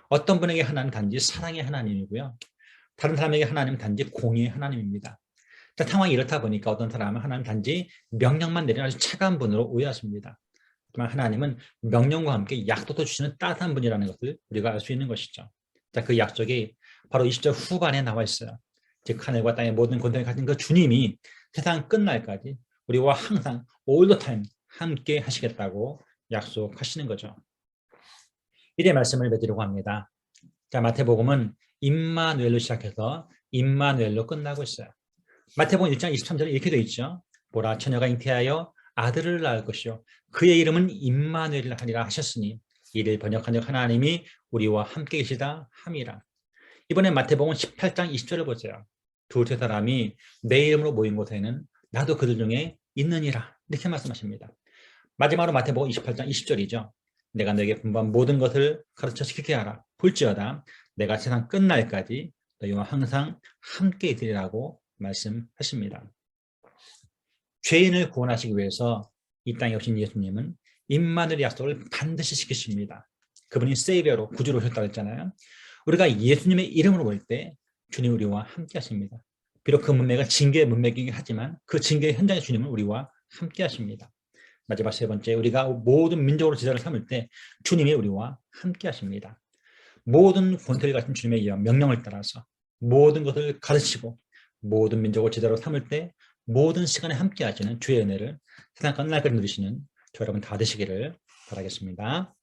[SPEAKER 1] 어떤 분에게 하나님은 단지 사랑의 하나님이고요. 다른 사람에게 하나님은 단지 공의의 하나님입니다. 자, 상황이 이렇다 보니까 어떤 사람은 하나님 단지 명령만 내리는 아주 차가운 분으로 오해하십니다. 하지만 하나님은 명령과 함께 약속도 주시는 따뜻한 분이라는 것을 우리가 알 수 있는 것이죠. 자, 그 약속이 바로 20절 후반에 나와 있어요. 즉 하늘과 땅의 모든 권세를 가진 그 주님이 세상 끝날까지 우리와 항상 all the time 함께 하시겠다고 약속하시는 거죠. 이제 말씀을 맺으려고 합니다. 자, 마태복음은 임마누엘로 시작해서 임마누엘로 끝나고 있어요. 마태복음 1장 23절에 이렇게 되어 있죠. 보라 처녀가 잉태하여 아들을 낳을 것이요 그의 이름은 임마누엘이라 하리라 하셨으니 이를 번역한 적 하나님이 우리와 함께 계시다 함이라. 이번에 마태복음 18장 20절을 보세요. 두세 사람이 내 이름으로 모인 곳에는 나도 그들 중에 있느니라 이렇게 말씀하십니다. 마지막으로 마태복음 28장 20절이죠. 내가 너에게 분부한 모든 것을 가르쳐 지키게 하라. 볼지어다 내가 세상 끝날까지 너희와 항상 함께 있으리라고 말씀하십니다. 죄인을 구원하시기 위해서 이 땅에 오신 예수님은 임마누엘의 약속을 반드시 지키십니다. 그분이 세이비어로 구주로 오셨다고 했잖아요. 우리가 예수님의 이름으로 볼 때 주님 우리와 함께 하십니다. 비록 그 문맥은 징계의 문맥이긴 하지만 그 징계의 현장의 주님은 우리와 함께 하십니다. 마지막 3번째, 우리가 모든 민족으로 제자를 삼을 때 주님이 우리와 함께 하십니다. 모든 권세를 가진 주님의 명령을 따라서 모든 것을 가르치고 모든 민족을 제자로 삼을 때 모든 시간에 함께 하시는 주의 은혜를 세상 끝날까지 누리시는 저 여러분 다 되시기를 바라겠습니다.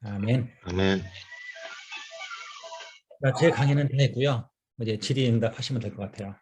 [SPEAKER 1] 아멘.
[SPEAKER 2] 아멘.
[SPEAKER 1] 제 강의는 다 했고요. 이제 질의응답 하시면 될 것 같아요.